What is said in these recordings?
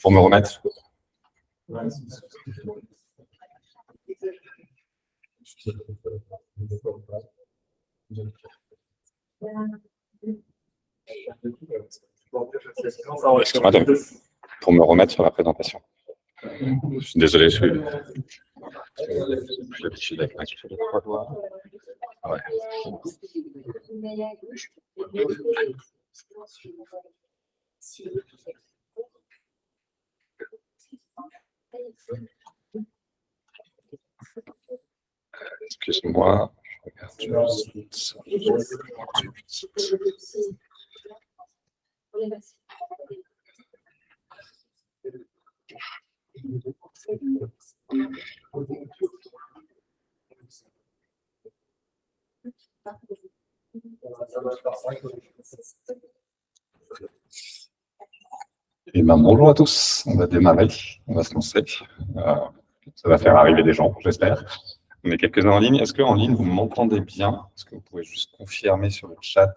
Pour me remettre. Excuse-moi, pour me remettre sur la présentation. Je suis désolé, je suis l'habitude avec les 3 doigts. Ouais. Excuse-moi, je regarde juste. Et ben, bonjour à tous, on va démarrer, on va se lancer. Ça va faire arriver des gens, j'espère. On est quelques-uns en ligne. Est-ce qu'en ligne, vous m'entendez bien? Est-ce que vous pouvez juste confirmer sur le chat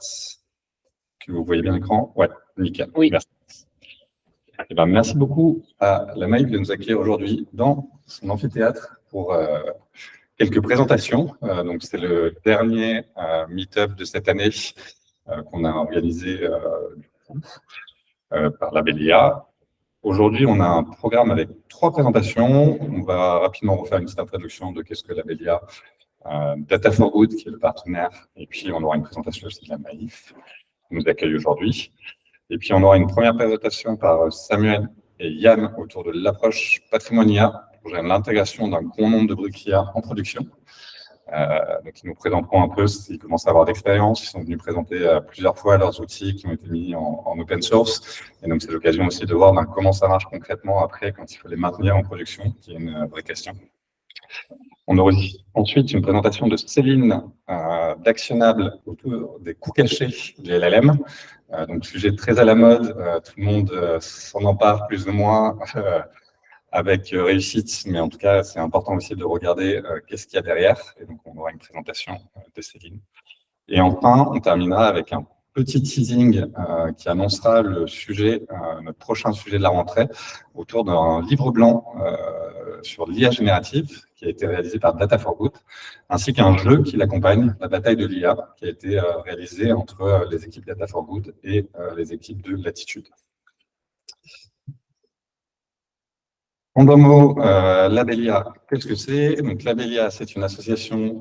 que vous voyez bien l'écran? Ouais, nickel. Oui. Merci. Et ben, merci beaucoup à la Maïf de nous accueillir aujourd'hui dans son amphithéâtre pour quelques présentations. Donc, c'est le dernier meet-up de cette année qu'on a organisé par la BELIA. Aujourd'hui, on a un programme avec 3 présentations. On va rapidement refaire une petite introduction de qu'est-ce que la BELIA, Data for Good, qui est le partenaire, et puis on aura une présentation aussi de la Maïf, qui nous accueille aujourd'hui. Et puis on aura une première présentation par Samuel et Yann autour de l'approche patrimoine IA pour l'intégration d'un grand nombre de briques IA en production. Donc ils nous présenteront un peu s'ils commencent à avoir d'expérience. Ils sont venus présenter plusieurs fois leurs outils qui ont été mis en open source. Et donc c'est l'occasion aussi de voir comment ça marche concrètement après quand il faut les maintenir en production, qui est une vraie question. On aura ensuite une présentation de Céline d'Actionnable autour des coûts cachés du LLM. Donc sujet très à la mode, tout le monde s'en empare plus ou moins avec réussite, mais en tout cas, c'est important aussi de regarder qu'est-ce qu'il y a derrière. Et donc, on aura une présentation de Céline. Et enfin, on terminera avec un petit teasing qui annoncera le sujet, notre prochain sujet de la rentrée, autour d'un livre blanc sur l'IA générative qui a été réalisé par Data for Good, ainsi qu'un jeu qui l'accompagne, la bataille de l'IA, qui a été réalisé entre les équipes Data for Good et les équipes de Latitude. En 2 mots, la BELIA, qu'est-ce que c'est? Donc, la BELIA, c'est une association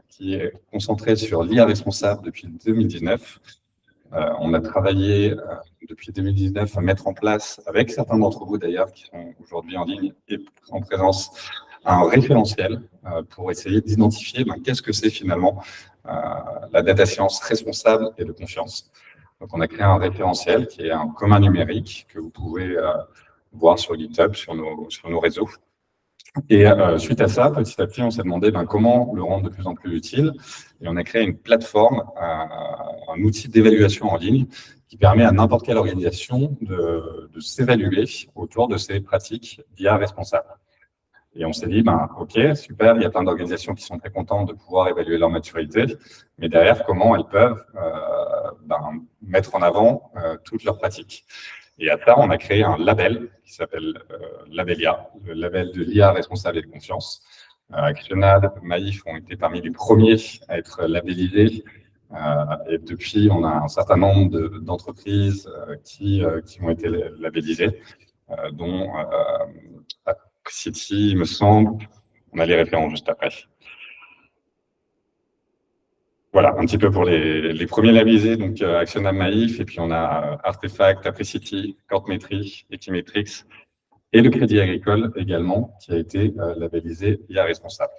qui est concentrée sur l'IA responsable depuis 2019. On a travaillé depuis 2019 à mettre en place, avec certains d'entre vous d'ailleurs, qui sont aujourd'hui en ligne et en présence, un référentiel pour essayer d'identifier qu'est-ce que c'est finalement la data science responsable et de confiance. Donc, on a créé un référentiel qui est un commun numérique que vous pouvez voir sur GitHub, sur nos réseaux. Et suite à ça, petit à petit, on s'est demandé comment le rendre de plus en plus utile. Et on a créé une plateforme, un outil d'évaluation en ligne qui permet à n'importe quelle organisation de s'évaluer autour de ces pratiques d'IA responsables. Et on s'est dit, OK, super, il y a plein d'organisations qui sont très contentes de pouvoir évaluer leur maturité, mais derrière, comment elles peuvent mettre en avant toutes leurs pratiques. Et à ça, on a créé un label qui s'appelle Labelia, le label de l'IA responsable et de confiance. Actionnable, Maïf ont été parmi les premiers à être labellisés. Et depuis, on a un certain nombre d'entreprises qui ont été labellisées, dont City, il me semble. On a les références juste après. Voilà, un petit peu pour les premiers labellisés, donc Actionnable, Maïf, et puis on a Artefact, Apricity, Cortmetry, Equimetrix, et le Crédit Agricole également, qui a été labellisé IA responsable.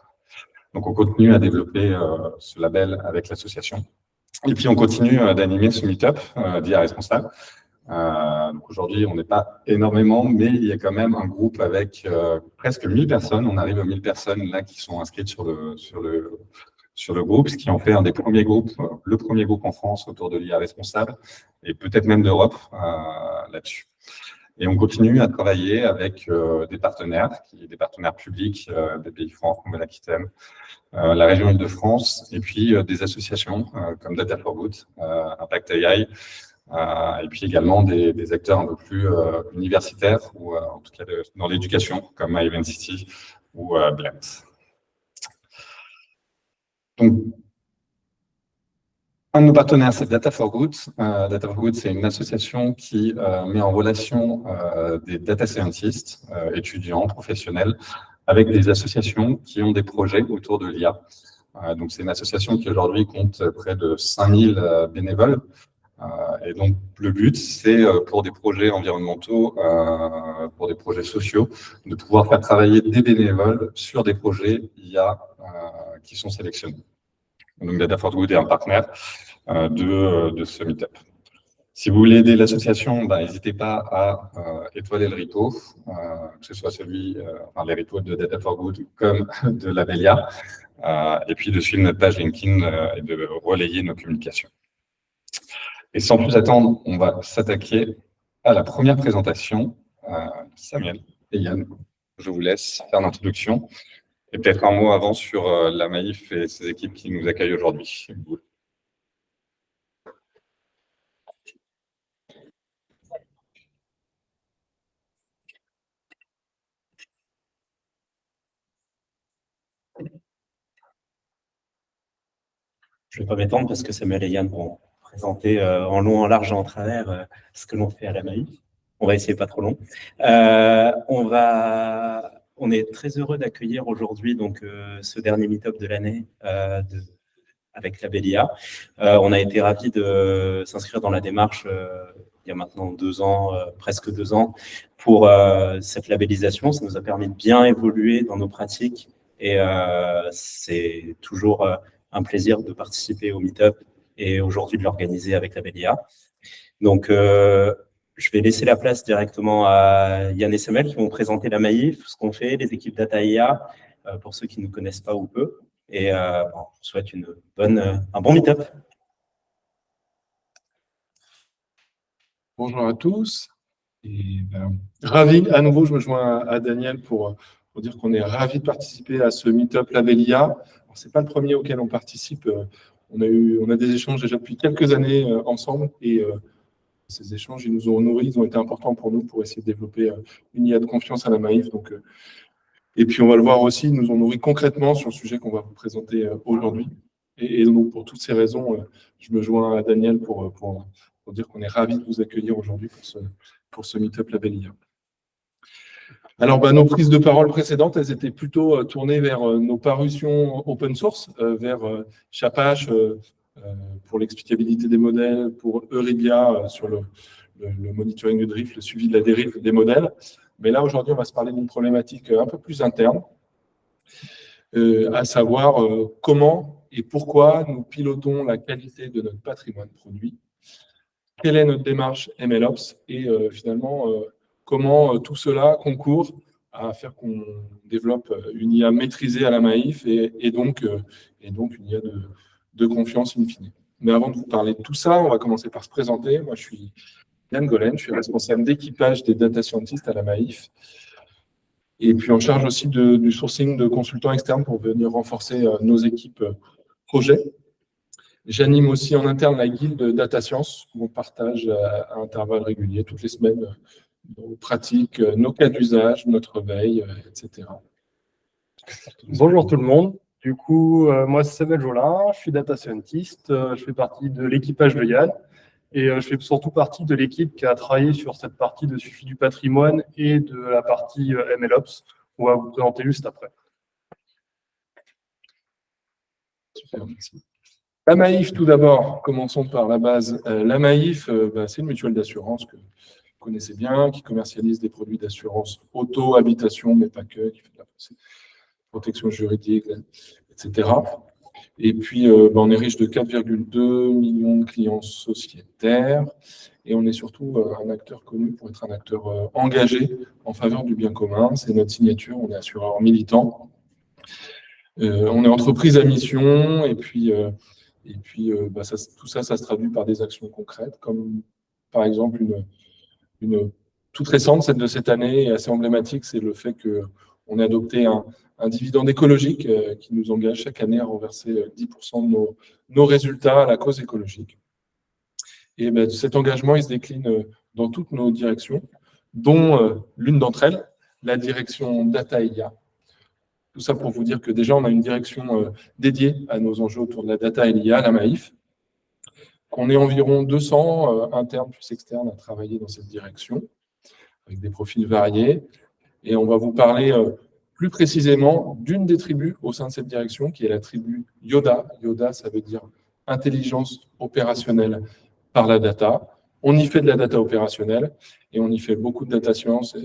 Donc on continue à développer ce label avec l'association. Et puis on continue d'animer ce meet-up d'IA responsable. Donc aujourd'hui, on n'est pas énormément, mais il y a quand même un groupe avec presque 1000 personnes. On arrive aux 1000 personnes là qui sont inscrites sur le groupe, ce qui en fait un des premiers groupes, le premier groupe en France autour de l'IA responsable, et peut-être même d'Europe là-dessus. Et on continue à travailler avec des partenaires publics des pays francs, comme l'Aquitaine, la région Île-de-France, et puis des associations comme Data for Good, Impact AI, et puis également des acteurs un peu plus universitaires, ou en tout cas dans l'éducation, comme Event City ou Blend. Donc, un de nos partenaires, c'est Data for Good. Data for Good, c'est une association qui met en relation des data scientists, étudiants, professionnels, avec des associations qui ont des projets autour de l'IA. Donc, c'est une association qui aujourd'hui compte près de 5000 bénévoles. Et donc, le but, c'est pour des projets environnementaux, pour des projets sociaux, de pouvoir faire travailler des bénévoles sur des projets IA qui sont sélectionnés. Donc, Data for Good est un partenaire de ce meetup. Si vous voulez aider l'association, n'hésitez pas à étoiler le repo, que ce soit les repos de Data for Good comme de Labelia, et puis de suivre notre page LinkedIn et de relayer nos communications. Et sans plus attendre, on va s'attaquer à la première présentation. Samuel et Yann, je vous laisse faire l'introduction. Et peut-être un mot avant sur la Maïf et ses équipes qui nous accueillent aujourd'hui. Je ne vais pas m'étendre parce que Samuel et Yann vont présenter en long, en large et en travers ce que l'on fait à la Maïf. On va essayer pas trop long. On est très heureux d'accueillir aujourd'hui ce dernier meet-up de l'année avec Labelia. On a été ravis de s'inscrire dans la démarche il y a maintenant 2 ans, presque 2 ans, pour cette labellisation. Ça nous a permis de bien évoluer dans nos pratiques et c'est toujours un plaisir de participer au meet-up et aujourd'hui de l'organiser avec Labelia. Donc, je vais laisser la place directement à Yann et Samuel qui vont présenter la Maïf, ce qu'on fait, les équipes Data IA, pour ceux qui ne connaissent pas ou peu. Et on souhaite un bon meet-up. Bonjour à tous. Et, ravi, à nouveau, je me joins à Daniel pour dire qu'on est ravis de participer à ce meet-up Labelia. Ce n'est pas le premier auquel on participe. On a des échanges déjà depuis quelques années ensemble et ces échanges, ils nous ont nourris, ils ont été importants pour nous pour essayer de développer une IA de confiance à la Maïf. Donc, et puis, on va le voir aussi, ils nous ont nourris concrètement sur le sujet qu'on va vous présenter aujourd'hui. Et donc, pour toutes ces raisons, je me joins à Daniel pour dire qu'on est ravis de vous accueillir aujourd'hui pour ce meet-up Labelia. Alors, nos prises de parole précédentes, elles étaient plutôt tournées vers nos parutions open source, vers Chapache pour l'explicabilité des modèles, pour Euribia sur le monitoring de drift, le suivi de la dérive des modèles. Mais là, aujourd'hui, on va se parler d'une problématique un peu plus interne, à savoir comment et pourquoi nous pilotons la qualité de notre patrimoine produit, quelle est notre démarche MLOps et finalement, comment tout cela concourt à faire qu'on développe une IA maîtrisée à la Maïf et donc une IA de confiance in fine. Mais avant de vous parler de tout ça, on va commencer par se présenter. Moi, je suis Yann Golen, je suis responsable d'équipage des data scientists à la Maïf et puis en charge aussi du sourcing de consultants externes pour venir renforcer nos équipes projets. J'anime aussi en interne la guilde Data Science, où on partage à intervalles réguliers, toutes les semaines, nos pratiques, nos cas d'usage, notre veille, etc. Bonjour tout le monde. Du coup, moi, c'est Samuel Jolin, je suis data scientist, je fais partie de l'équipage de Yann et je fais surtout partie de l'équipe qui a travaillé sur cette partie de suivi du patrimoine et de la partie MLOps. On va vous présenter juste après. Super, merci. La Maïf, tout d'abord, commençons par la base. La Maïf, c'est une mutuelle d'assurance que vous connaissez bien, qui commercialise des produits d'assurance auto, habitation, mais pas que, qui fait de la protection juridique, etc. Et puis, on est riche de 4,2 millions de clients sociétaires et on est surtout un acteur connu pour être un acteur engagé en faveur du bien commun. C'est notre signature, on est assureur militant. On est entreprise à mission et puis tout ça se traduit par des actions concrètes, comme par exemple une toute récente, celle de cette année, et assez emblématique, c'est le fait qu'on ait adopté un dividende écologique qui nous engage chaque année à renverser 10% de nos résultats à la cause écologique. Et ben, cet engagement, il se décline dans toutes nos directions, dont l'une d'entre elles, la direction Data IA. Tout ça pour vous dire que déjà, on a une direction dédiée à nos enjeux autour de la data et l'IA, la MAIF, qu'on est environ 200 internes plus externes à travailler dans cette direction, avec des profils variés. Et on va vous parler plus précisément d'une des tribus au sein de cette direction, qui est la tribu YODA. YODA, ça veut dire intelligence opérationnelle par la data. On y fait de la data opérationnelle et on y fait beaucoup de data science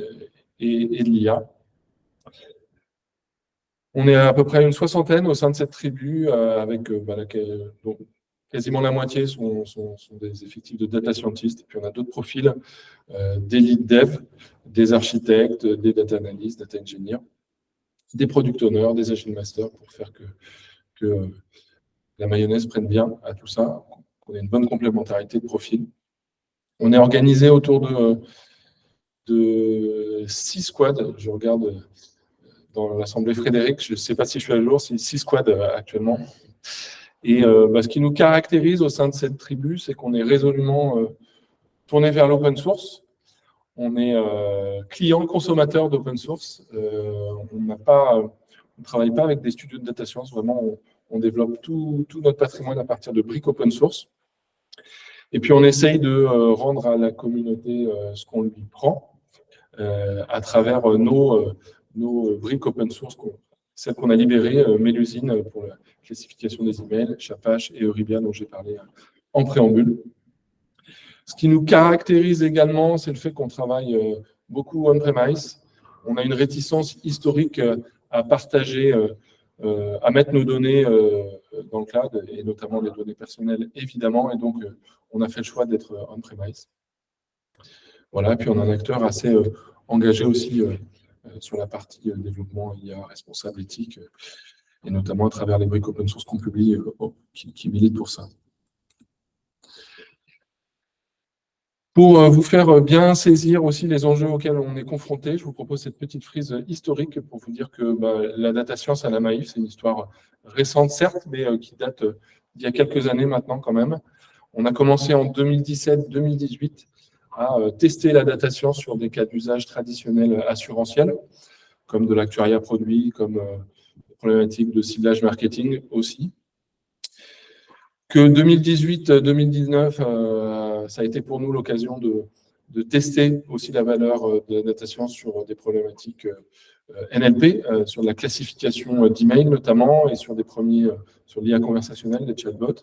et de l'IA. On est à peu près une soixantaine au sein de cette tribu, avec donc, quasiment la moitié sont des effectifs de data scientists. Et puis on a d'autres profils, des lead dev, des architectes, des data analysts, data engineers, des product owners, des agile masters, pour faire que la mayonnaise prenne bien à tout ça, qu'on ait une bonne complémentarité de profils. On est organisé autour de 6 squads. Je regarde dans l'Assemblée Frédéric, je ne sais pas si je suis à jour, c'est 6 squads actuellement. Et ce qui nous caractérise au sein de cette tribu, c'est qu'on est résolument tourné vers l'open source. On est client consommateur d'open source. On ne travaille pas avec des studios de data science. Vraiment, on développe tout notre patrimoine à partir de briques open source. Et puis, on essaye de rendre à la communauté ce qu'on lui prend à travers nos briques open source, celles qu'on a libérées, Mélusine pour la classification des emails, Chapache et Euribia dont j'ai parlé en préambule. Ce qui nous caractérise également, c'est le fait qu'on travaille beaucoup on-premise. On a une réticence historique à partager, à mettre nos données dans le cloud, et notamment les données personnelles, évidemment, et donc on a fait le choix d'être on-premise. Voilà, puis on a un acteur assez engagé aussi sur la partie développement IA responsable, éthique, et notamment à travers les briques open source qu'on publie, qui militent pour ça. Pour vous faire bien saisir aussi les enjeux auxquels on est confronté, je vous propose cette petite frise historique pour vous dire que la data science à la MAIF, c'est une histoire récente, certes, mais qui date d'il y a quelques années maintenant quand même. On a commencé en 2017-2018 à tester la data science sur des cas d'usage traditionnels assurantiels, comme de l'actuariat produit, comme des problématiques de ciblage marketing aussi. Que 2018-2019, ça a été pour nous l'occasion de tester aussi la valeur de la data science sur des problématiques NLP, sur la classification d'emails notamment, et sur sur l'IA conversationnelle, des chatbots.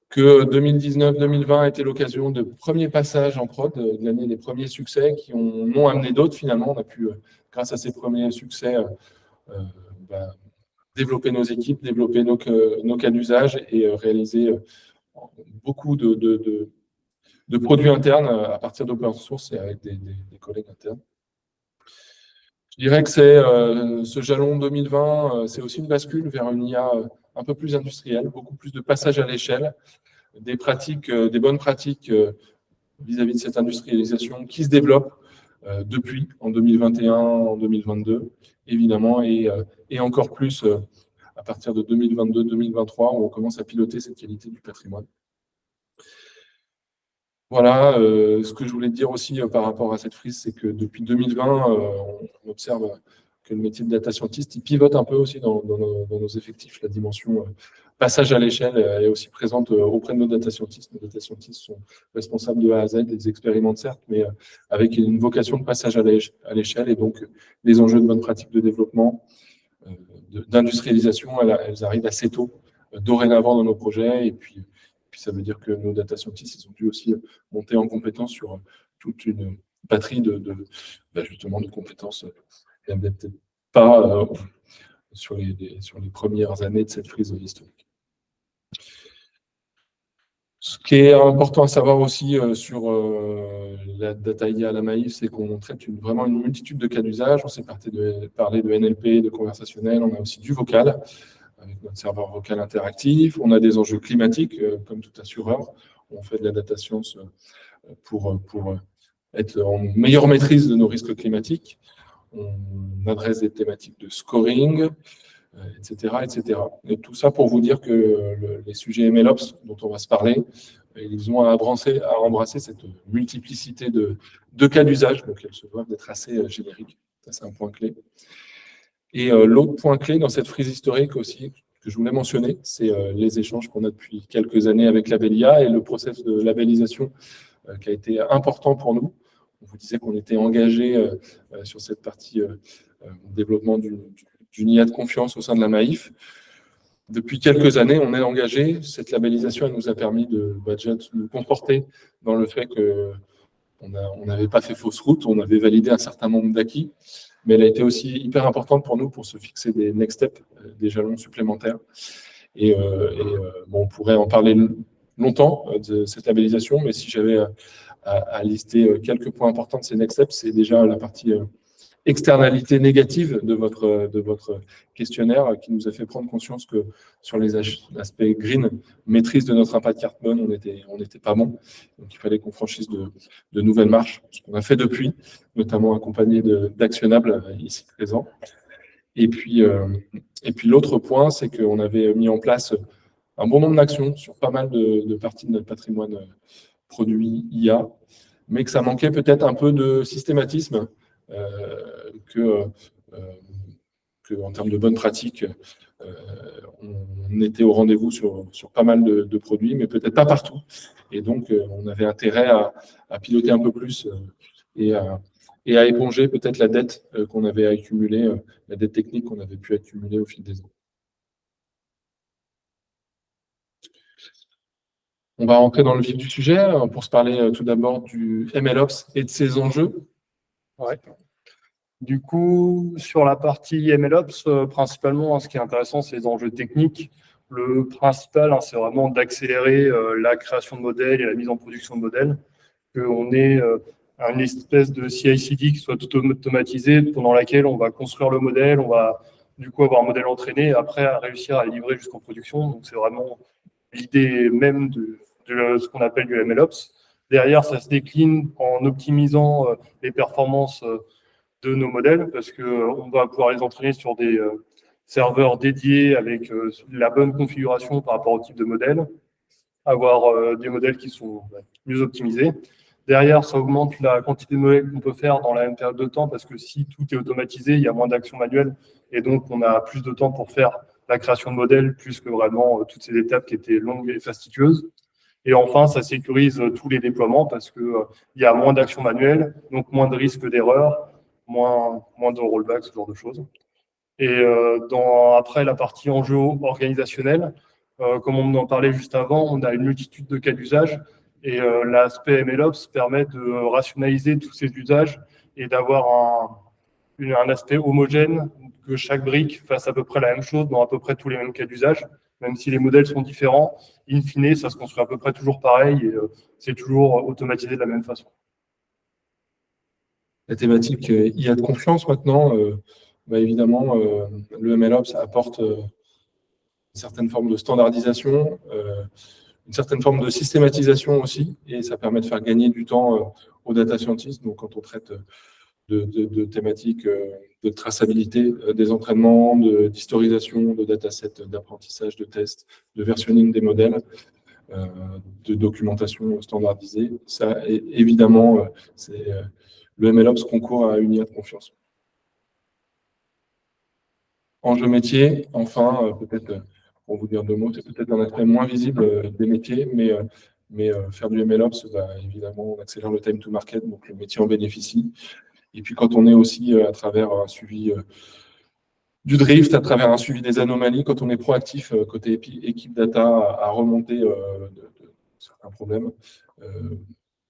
Que 2019-2020 a été l'occasion de premiers passages en prod, de l'année des premiers succès qui ont amené d'autres finalement. On a pu, grâce à ces premiers succès, développer nos équipes, développer nos cas d'usage et réaliser beaucoup de produits internes à partir d'open source et avec des collègues internes. Je dirais que c'est ce jalon 2020, c'est aussi une bascule vers une IA un peu plus industrielle, beaucoup plus de passage à l'échelle, des bonnes pratiques vis-à-vis de cette industrialisation qui se développe depuis en 2021, en 2022, évidemment, et encore plus à partir de 2022-2023, où on commence à piloter cette qualité du patrimoine. Voilà, ce que je voulais dire aussi par rapport à cette frise, c'est que depuis 2020, on observe que le métier de data scientist, il pivote un peu aussi dans nos effectifs. La dimension passage à l'échelle est aussi présente auprès de nos data scientists. Nos data scientists sont responsables de A à Z, des expérimentent certes, mais avec une vocation de passage à l'échelle, et donc les enjeux de bonne pratique de développement, d'industrialisation, elles arrivent assez tôt, dorénavant dans nos projets, et puis ça veut dire que nos data scientists, ils ont dû aussi monter en compétence sur toute une batterie justement de compétences. Et peut-être pas sur les premières années de cette frise historique. Ce qui est important à savoir aussi sur la data IA à la MAIF, c'est qu'on traite vraiment une multitude de cas d'usage. On s'est parler de NLP, de conversationnel, on a aussi du vocal, avec notre serveur vocal interactif. On a des enjeux climatiques, comme tout assureur. On fait de la data science pour être en meilleure maîtrise de nos risques climatiques. On adresse des thématiques de scoring, etc., etc. Et tout ça pour vous dire que les sujets MLOps dont on va se parler ils ont à embrasser cette multiplicité de cas d'usage, donc elles se doivent d'être assez génériques. Ça, c'est un point clé. Et l'autre point clé dans cette frise historique aussi, que je voulais mentionner, c'est les échanges qu'on a depuis quelques années avec Labelia et le process de labellisation qui a été important pour nous. On vous disait qu'on était engagé sur cette partie développement d'une IA de confiance au sein de la Maïf. Depuis quelques années, on est engagé. Cette labellisation, elle nous a permis de déjà nous conforter dans le fait qu'on n'avait pas fait fausse route, on avait validé un certain nombre d'acquis, mais elle a été aussi hyper importante pour nous pour se fixer des next steps, des jalons supplémentaires. Et bon, on pourrait en parler longtemps de cette labellisation, mais si j'avais à lister quelques points importants de ces next steps, c'est déjà la partie externalité négative de votre questionnaire qui nous a fait prendre conscience que sur les aspects green, maîtrise de notre impact carbone, on n'était pas bon. Donc il fallait qu'on franchisse de nouvelles marches, ce qu'on a fait depuis, notamment accompagné d'actionnables ici présents. Et puis l'autre point, c'est qu'on avait mis en place un bon nombre d'actions sur pas mal de parties de notre patrimoine produit IA, mais que ça manquait peut-être un peu de systématisme, que en termes de bonnes pratiques, on était au rendez-vous sur pas mal de produits, mais peut-être pas partout. Et donc, on avait intérêt à piloter un peu plus et à éponger peut-être la dette qu'on avait accumulée, la dette technique qu'on avait pu accumuler au fil des ans. On va rentrer dans le vif du sujet pour se parler tout d'abord du MLOps et de ses enjeux. Ouais. Du coup, sur la partie MLOps, principalement, ce qui est intéressant, c'est les enjeux techniques. Le principal, c'est vraiment d'accélérer la création de modèles et la mise en production de modèles, qu'on ait une espèce de CI/CD qui soit tout automatisé, pendant laquelle on va construire le modèle, on va du coup avoir un modèle entraîné, et après réussir à le livrer jusqu'en production. Donc, c'est vraiment l'idée même de ce qu'on appelle du MLOps. Derrière, ça se décline en optimisant les performances de nos modèles, parce qu'on va pouvoir les entraîner sur des serveurs dédiés avec la bonne configuration par rapport au type de modèle, avoir des modèles qui sont mieux optimisés. Derrière, ça augmente la quantité de modèles qu'on peut faire dans la même période de temps, parce que si tout est automatisé, il y a moins d'actions manuelles, et donc on a plus de temps pour faire la création de modèles, plus que vraiment toutes ces étapes qui étaient longues et fastidieuses. Et enfin, ça sécurise tous les déploiements, parce qu'il y a moins d'actions manuelles, donc moins de risques d'erreur, moins de rollback, ce genre de choses. Et après la partie enjeu organisationnel, comme on en parlait juste avant, on a une multitude de cas d'usage, et l'aspect MLOps permet de rationaliser tous ces usages et d'avoir un aspect homogène, que chaque brique fasse à peu près la même chose dans à peu près tous les mêmes cas d'usage, même si les modèles sont différents. In fine, ça se construit à peu près toujours pareil, et c'est toujours automatisé de la même façon. La thématique IA de confiance maintenant, évidemment, le MLOps apporte une certaine forme de standardisation, une certaine forme de systématisation aussi, et ça permet de faire gagner du temps aux data scientists. Donc, quand on traite de thématiques de traçabilité des entraînements, d'historisation, de datasets, d'apprentissage, de tests, de versionning des modèles, de documentation standardisée, ça, évidemment, le MLOps concourt à une IA de confiance. Enjeu métier, enfin, peut-être, pour vous dire deux mots, c'est peut-être un aspect moins visible des métiers, mais faire du MLOps, évidemment, on accélère le time to market, donc le métier en bénéficie. Et puis quand on est aussi à travers un suivi du drift, à travers un suivi des anomalies, quand on est proactif côté équipe data à remonter de certains problèmes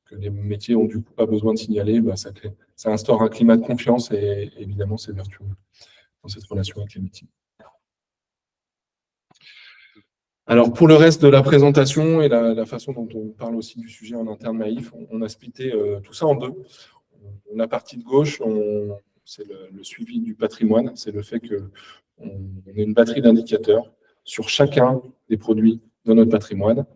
que les métiers ont du coup pas besoin de signaler, ça instaure un climat de confiance et évidemment c'est vertueux dans cette relation avec les métiers. Alors pour le reste de la présentation et la façon dont on parle aussi du sujet en interne Maïf, on a splitté tout ça en deux. La partie de gauche, c'est le suivi du patrimoine, c'est le fait qu'on ait une batterie d'indicateurs sur chacun des produits de notre patrimoine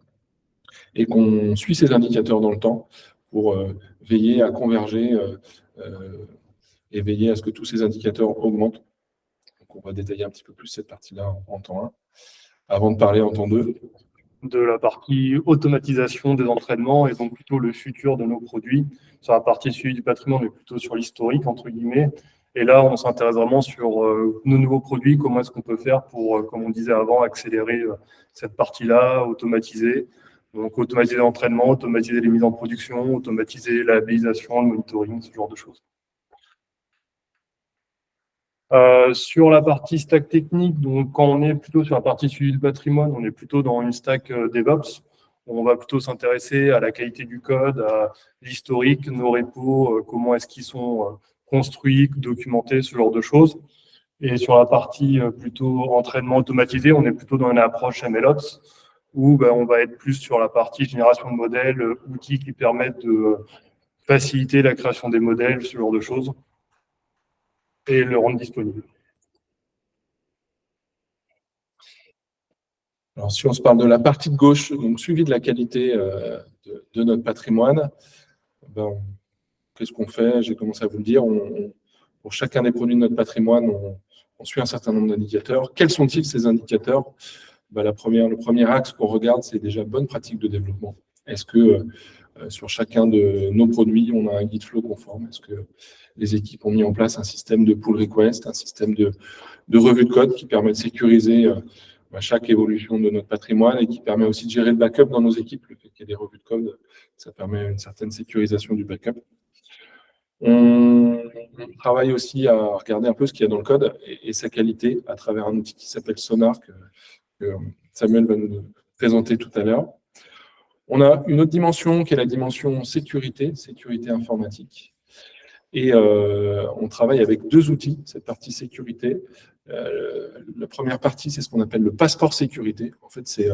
et qu'on suit ces indicateurs dans le temps pour veiller à converger et veiller à ce que tous ces indicateurs augmentent. Donc on va détailler un petit peu plus cette partie-là en temps 1, avant de parler en temps 2. de la partie automatisation des entraînements et donc plutôt le futur de nos produits. Sur la partie suivi du patrimoine, on est plutôt sur l'historique, entre guillemets. Et là, on s'intéresse vraiment sur nos nouveaux produits, comment est-ce qu'on peut faire pour, comme on disait avant, accélérer cette partie-là, automatiser. Donc, automatiser l'entraînement, automatiser les mises en production, automatiser la labellisation, le monitoring, ce genre de choses. Sur la partie stack technique, donc quand on est plutôt sur la partie suivi du patrimoine, on est plutôt dans une stack DevOps. On va plutôt s'intéresser à la qualité du code, à l'historique, nos repos, comment est-ce qu'ils sont construits, documentés, ce genre de choses. Et sur la partie plutôt entraînement automatisé, on est plutôt dans une approche MLOps, où on va être plus sur la partie génération de modèles, outils qui permettent de faciliter la création des modèles, ce genre de choses, et le rendre disponible. Alors, si on se parle de la partie de gauche, donc suivi de la qualité de notre patrimoine, qu'est-ce qu'on fait? J'ai commencé à vous le dire. Pour chacun des produits de notre patrimoine, on suit un certain nombre d'indicateurs. Quels sont-ils, ces indicateurs? Le premier axe qu'on regarde, c'est déjà bonne pratique de développement. Est-ce que sur chacun de nos produits, on a un guide flow conforme? Est-ce que les équipes ont mis en place un système de pull request, un système de revue de code qui permet de sécuriser chaque évolution de notre patrimoine et qui permet aussi de gérer le backup dans nos équipes? Le fait qu'il y ait des revues de code, ça permet une certaine sécurisation du backup. On travaille aussi à regarder un peu ce qu'il y a dans le code et sa qualité à travers un outil qui s'appelle Sonar, que Samuel va nous présenter tout à l'heure. On a une autre dimension qui est la dimension sécurité informatique. Et on travaille avec deux outils, cette partie sécurité. La première partie, c'est ce qu'on appelle le passeport sécurité. En fait, c'est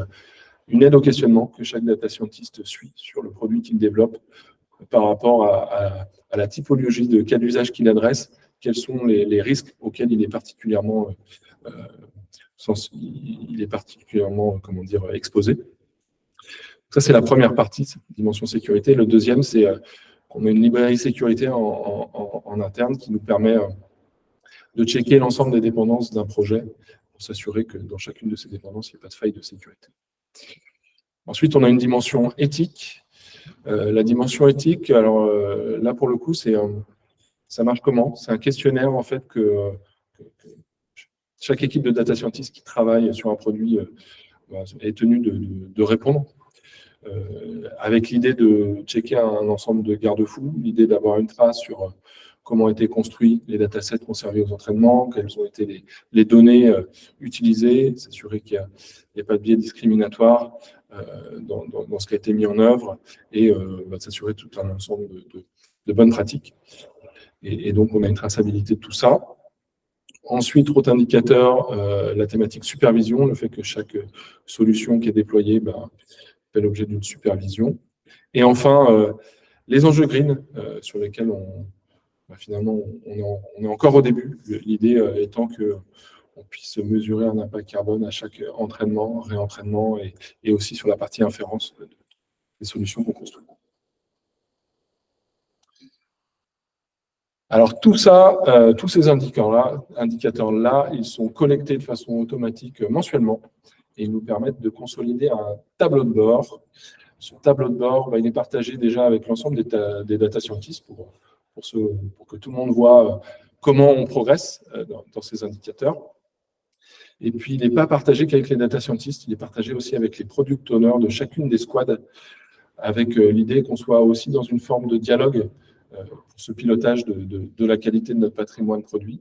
une aide au questionnement que chaque data scientist suit sur le produit qu'il développe par rapport à la typologie de cas d'usage qu'il adresse, quels sont les risques auxquels il est particulièrement, exposé. Ça, c'est la première partie, cette dimension sécurité. Le deuxième, c'est qu'on a une librairie sécurité en interne qui nous permet de checker l'ensemble des dépendances d'un projet pour s'assurer que dans chacune de ces dépendances, il n'y a pas de faille de sécurité. Ensuite, on a une dimension éthique. La dimension éthique, alors là, pour le coup, ça marche comment? C'est un questionnaire, en fait, que chaque équipe de data scientist qui travaille sur un produit est tenue de répondre, avec l'idée de checker un ensemble de garde-fous, l'idée d'avoir une trace sur comment ont été construits les datasets conservés aux entraînements, quelles ont été les données utilisées, s'assurer qu'il n'y a pas de biais discriminatoire dans ce qui a été mis en œuvre, et s'assurer tout un ensemble de bonnes pratiques. Et donc, on a une traçabilité de tout ça. Ensuite, autre indicateur, la thématique supervision, le fait que chaque solution qui est déployée fait l'objet d'une supervision. Et enfin, les enjeux green, sur lesquels finalement, on est encore au début. L'idée étant qu'on puisse mesurer un impact carbone à chaque entraînement, réentraînement et aussi sur la partie inférence des solutions qu'on construit. Alors tout ça, tous ces indicateurs-là, ils sont collectés de façon automatique mensuellement et ils nous permettent de consolider un tableau de bord. Ce tableau de bord, il est partagé déjà avec l'ensemble des data scientists pour que tout le monde voit comment on progresse dans ces indicateurs. Et puis, il n'est pas partagé qu'avec les data scientists, il est partagé aussi avec les product owners de chacune des squads, avec l'idée qu'on soit aussi dans une forme de dialogue pour ce pilotage de la qualité de notre patrimoine produit,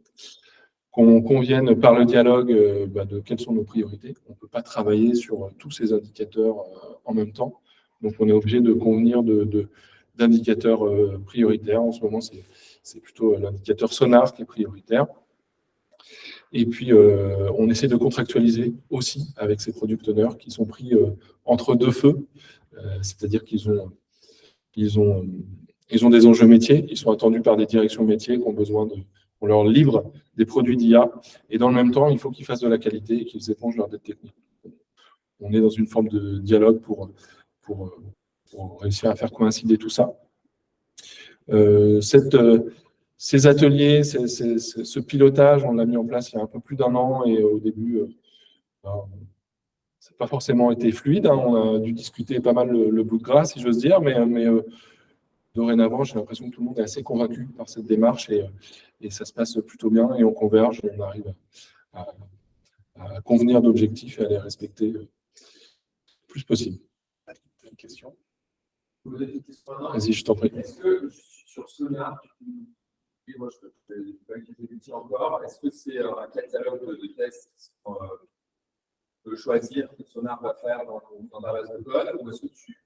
qu'on convienne par le dialogue de quelles sont nos priorités. On ne peut pas travailler sur tous ces indicateurs en même temps, donc on est obligé de convenir d'indicateurs prioritaires. En ce moment, c'est plutôt l'indicateur Sonar qui est prioritaire. Et puis, on essaie de contractualiser aussi avec ces product owners qui sont pris entre deux feux, c'est-à-dire qu'ils ont des enjeux métiers, ils sont attendus par des directions métiers qui ont besoin qu'on leur livre des produits d'IA, et dans le même temps, il faut qu'ils fassent de la qualité et qu'ils épongent leur dette technique. On est dans une forme de dialogue pour réussir à faire coïncider tout ça. Ces ateliers, ce pilotage, on l'a mis en place il y a un peu plus d'un an, et au début, n'a pas forcément été fluide. Hein. On a dû discuter pas mal le bout de gras, si j'ose dire, mais dorénavant, j'ai l'impression que tout le monde est assez convaincu par cette démarche et ça se passe plutôt bien et on converge et on arrive à convenir d'objectifs et à les respecter le plus possible. Une question. Vas-y, je t'en prie. Est-ce que sur Sonar, moi je peux pas utiliser encore, est-ce que c'est un catalogue de tests qu'on peut choisir que Sonar va faire dans la base de code, ou est-ce que tu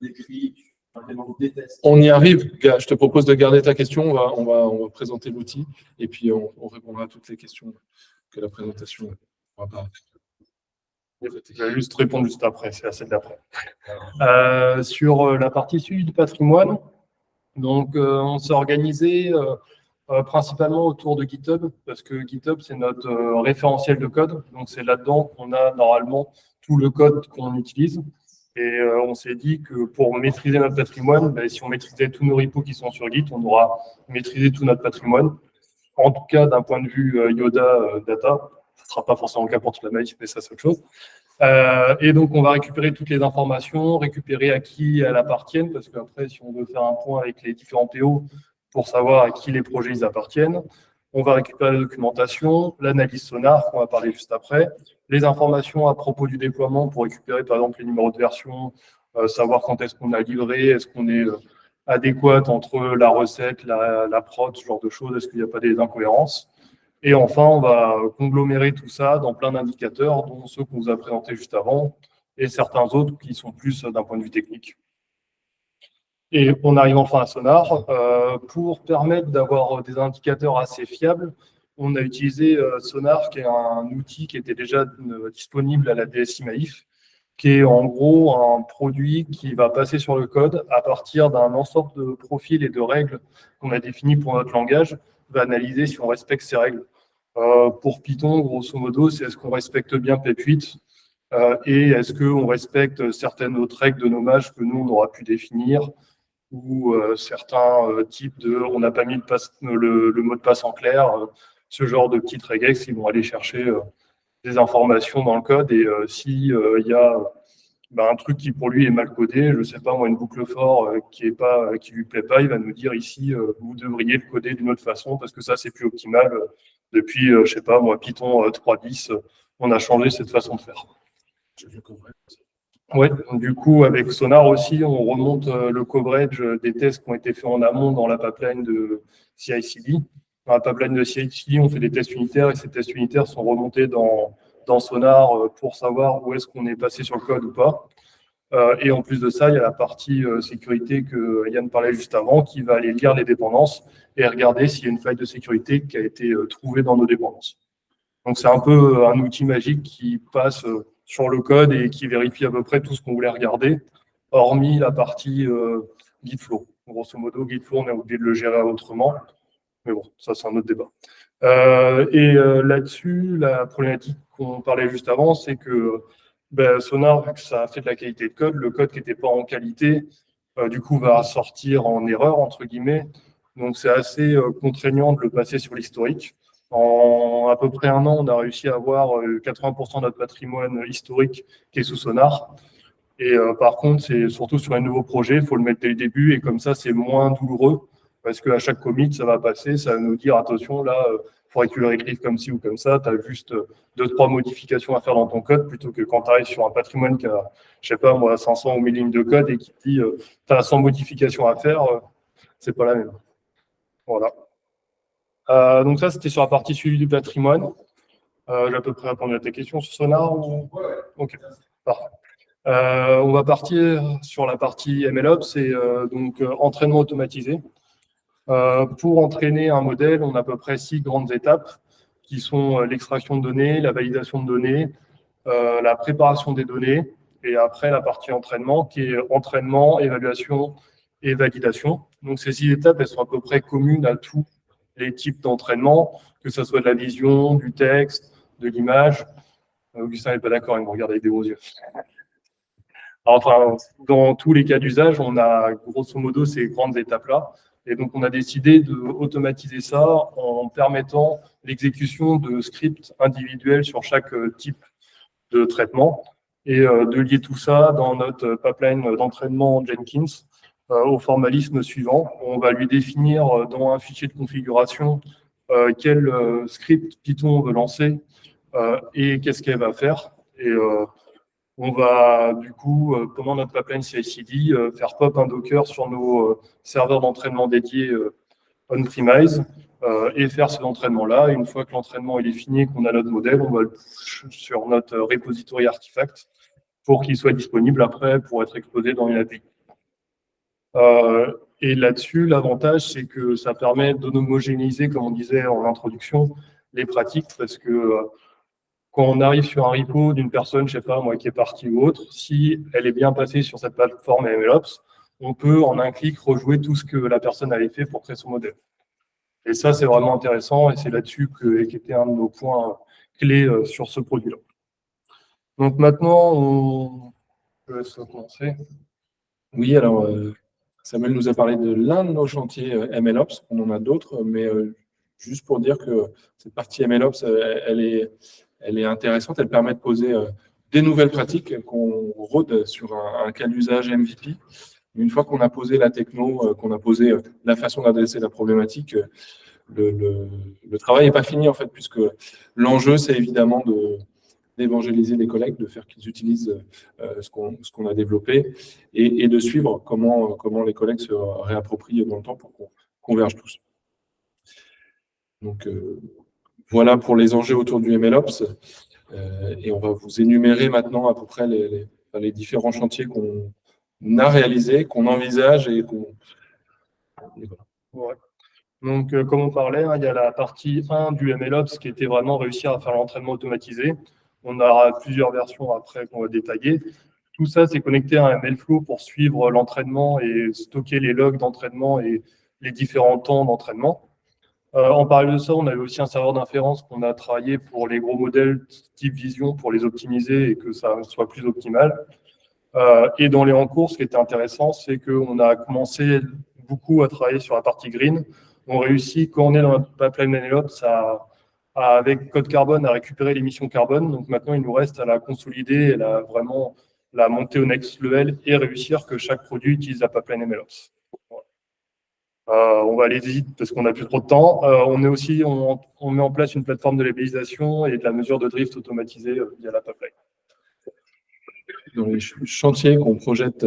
décris, tu implémentes des tests? On y arrive. Je te propose de garder ta question. On va présenter l'outil et puis on répondra à toutes les questions que la présentation n'aura pas. Je vais juste répondre juste après, c'est celle d'après. Sur la partie suivi du patrimoine, donc on s'est organisé principalement autour de GitHub, parce que GitHub, c'est notre référentiel de code. Donc, c'est là-dedans qu'on a normalement tout le code qu'on utilise. Et on s'est dit que pour maîtriser notre patrimoine, ben, si on maîtrisait tous nos repos qui sont sur Git, on aura maîtrisé tout notre patrimoine. En tout cas, d'un point de vue Yoda Data, ce ne sera pas forcément le cas pour toute la Maïf, mais ça, c'est autre chose. Et donc, on va récupérer toutes les informations, récupérer à qui elles appartiennent, parce qu'après, si on veut faire un point avec les différents PO pour savoir à qui les projets ils appartiennent, on va récupérer la documentation, l'analyse Sonar, qu'on va parler juste après, les informations à propos du déploiement pour récupérer, par exemple, les numéros de version, savoir quand est-ce qu'on a livré, est-ce qu'on est adéquat entre la recette, la prod, ce genre de choses, est-ce qu'il n'y a pas des incohérences. Et enfin, on va conglomérer tout ça dans plein d'indicateurs, dont ceux qu'on vous a présentés juste avant, et certains autres qui sont plus d'un point de vue technique. Et on arrive enfin à Sonar. Pour permettre d'avoir des indicateurs assez fiables, on a utilisé Sonar, qui est un outil qui était déjà disponible à la DSI Maïf, qui est en gros un produit qui va passer sur le code à partir d'un ensemble de profils et de règles qu'on a définis pour notre langage, va analyser si on respecte ces règles. Pour Python, grosso modo, c'est est-ce qu'on respecte bien PEP8 et est-ce qu'on respecte certaines autres règles de nommage que nous, on aura pu définir, ou certains types de on n'a pas mis le mot de passe en clair, ce genre de petites regex qui vont aller chercher des informations dans le code. Et si il y a un truc qui pour lui est mal codé, je ne sais pas moi, une boucle for qui lui plaît pas, il va nous dire ici vous devriez le coder d'une autre façon parce que ça c'est plus optimal. Depuis je sais pas moi, Python 3.10, on a changé cette façon de faire. Oui, du coup, avec Sonar aussi, on remonte le coverage des tests qui ont été faits en amont dans la pipeline de CI/CD. Dans la pipeline de CI/CD, on fait des tests unitaires et ces tests unitaires sont remontés dans Sonar pour savoir où est-ce qu'on est passé sur le code ou pas. Et en plus de ça, il y a la partie sécurité que Yann parlait juste avant qui va aller lire les dépendances et regarder s'il y a une faille de sécurité qui a été trouvée dans nos dépendances. Donc, c'est un peu un outil magique qui passe sur le code et qui vérifie à peu près tout ce qu'on voulait regarder, hormis la partie Gitflow. Grosso modo, Gitflow, on a oublié de le gérer autrement. Mais bon, ça, c'est un autre débat. Là-dessus, la problématique qu'on parlait juste avant, c'est que Sonar, vu que ça a fait de la qualité de code, le code qui n'était pas en qualité, du coup, va sortir en erreur, entre guillemets. Donc, c'est assez contraignant de le passer sur l'historique. En à peu près un an, on a réussi à avoir 80% de notre patrimoine historique qui est sous Sonar. Et par contre, c'est surtout sur un nouveau projet, il faut le mettre dès le début et comme ça, c'est moins douloureux parce qu'à chaque commit, ça va passer, ça va nous dire attention, là, il faudrait que tu le réécrives comme ci ou comme ça. Tu as juste 2-3 modifications à faire dans ton code plutôt que quand tu arrives sur un patrimoine qui a, je sais pas moi, 500 ou 1000 lignes de code et qui te dit tu as 100 modifications à faire, c'est pas la même. Voilà. Donc ça, c'était sur la partie suivi du patrimoine. J'ai à peu près répondu à tes questions sur Sonar ou... Ok, parfait. On va partir sur la partie MLOps, c'est donc entraînement automatisé. Pour entraîner un modèle, on a à peu près 6 grandes étapes qui sont l'extraction de données, la validation de données, la préparation des données et après la partie entraînement qui est entraînement, évaluation et validation. Donc ces 6 étapes, elles sont à peu près communes à tous les types d'entraînement, que ce soit de la vision, du texte, de l'image. Augustin n'est pas d'accord, il me regarde avec des gros yeux. Enfin, dans tous les cas d'usage, on a grosso modo ces grandes étapes-là. Et donc, on a décidé d'automatiser ça en permettant l'exécution de scripts individuels sur chaque type de traitement. et de lier tout ça dans notre pipeline d'entraînement Jenkins au formalisme suivant. On va lui définir dans un fichier de configuration quel script Python on veut lancer et qu'est-ce qu'elle va faire. Et on va, du coup, pendant notre pipeline CI/CD, faire pop un Docker sur nos serveurs d'entraînement dédiés on-premise et faire cet entraînement-là. Une fois que l'entraînement il est fini, qu'on a notre modèle, on va le push sur notre repository artifact pour qu'il soit disponible après pour être exposé dans une API. Et là-dessus, l'avantage, c'est que ça permet d'homogénéiser, comme on disait en introduction, les pratiques, parce que quand on arrive sur un repo d'une personne, je sais pas moi, qui est partie ou autre, si elle est bien passée sur cette plateforme MLOps, on peut en un clic rejouer tout ce que la personne avait fait pour créer son modèle. Et ça, c'est vraiment intéressant et c'est là-dessus qu'était un de nos points clés sur ce produit-là. Donc maintenant, je laisse commencer. Oui, alors Samuel nous a parlé de l'un de nos chantiers MLOps, on en a d'autres, mais juste pour dire que cette partie MLOps, elle est intéressante, elle permet de poser des nouvelles pratiques qu'on rôde sur un cas d'usage MVP. Une fois qu'on a posé la techno, qu'on a posé la façon d'adresser la problématique, le travail n'est pas fini en fait, puisque l'enjeu, c'est évidemment d'évangéliser les collègues, de faire qu'ils utilisent ce qu'on a développé et de suivre comment les collègues se réapproprient dans le temps pour qu'on converge tous. Donc, voilà pour les enjeux autour du MLOps. Et on va vous énumérer maintenant à peu près les différents chantiers qu'on a réalisés, qu'on envisage et qu'on... Ouais. Donc, comme on parlait, il y a la partie 1 du MLOps qui était vraiment réussir à faire l'entraînement automatisé. On aura plusieurs versions après qu'on va détailler. Tout ça, c'est connecté à un MLflow pour suivre l'entraînement et stocker les logs d'entraînement et les différents temps d'entraînement. En parallèle de ça, on avait aussi un serveur d'inférence qu'on a travaillé pour les gros modèles type Vision pour les optimiser et que ça soit plus optimal. Et dans les en cours, ce qui était intéressant, c'est qu'on a commencé beaucoup à travailler sur la partie green. On réussit, quand on est dans notre pipeline MLOps, avec Code Carbone, à récupérer l'émission carbone. Donc maintenant, il nous reste à la consolider et vraiment la monter au next level et réussir que chaque produit utilise la pipeline MLOps. On va aller vite parce qu'on n'a plus trop de temps. On met en place une plateforme de labellisation et de la mesure de drift automatisée via la pipeline. Dans les chantiers qu'on projette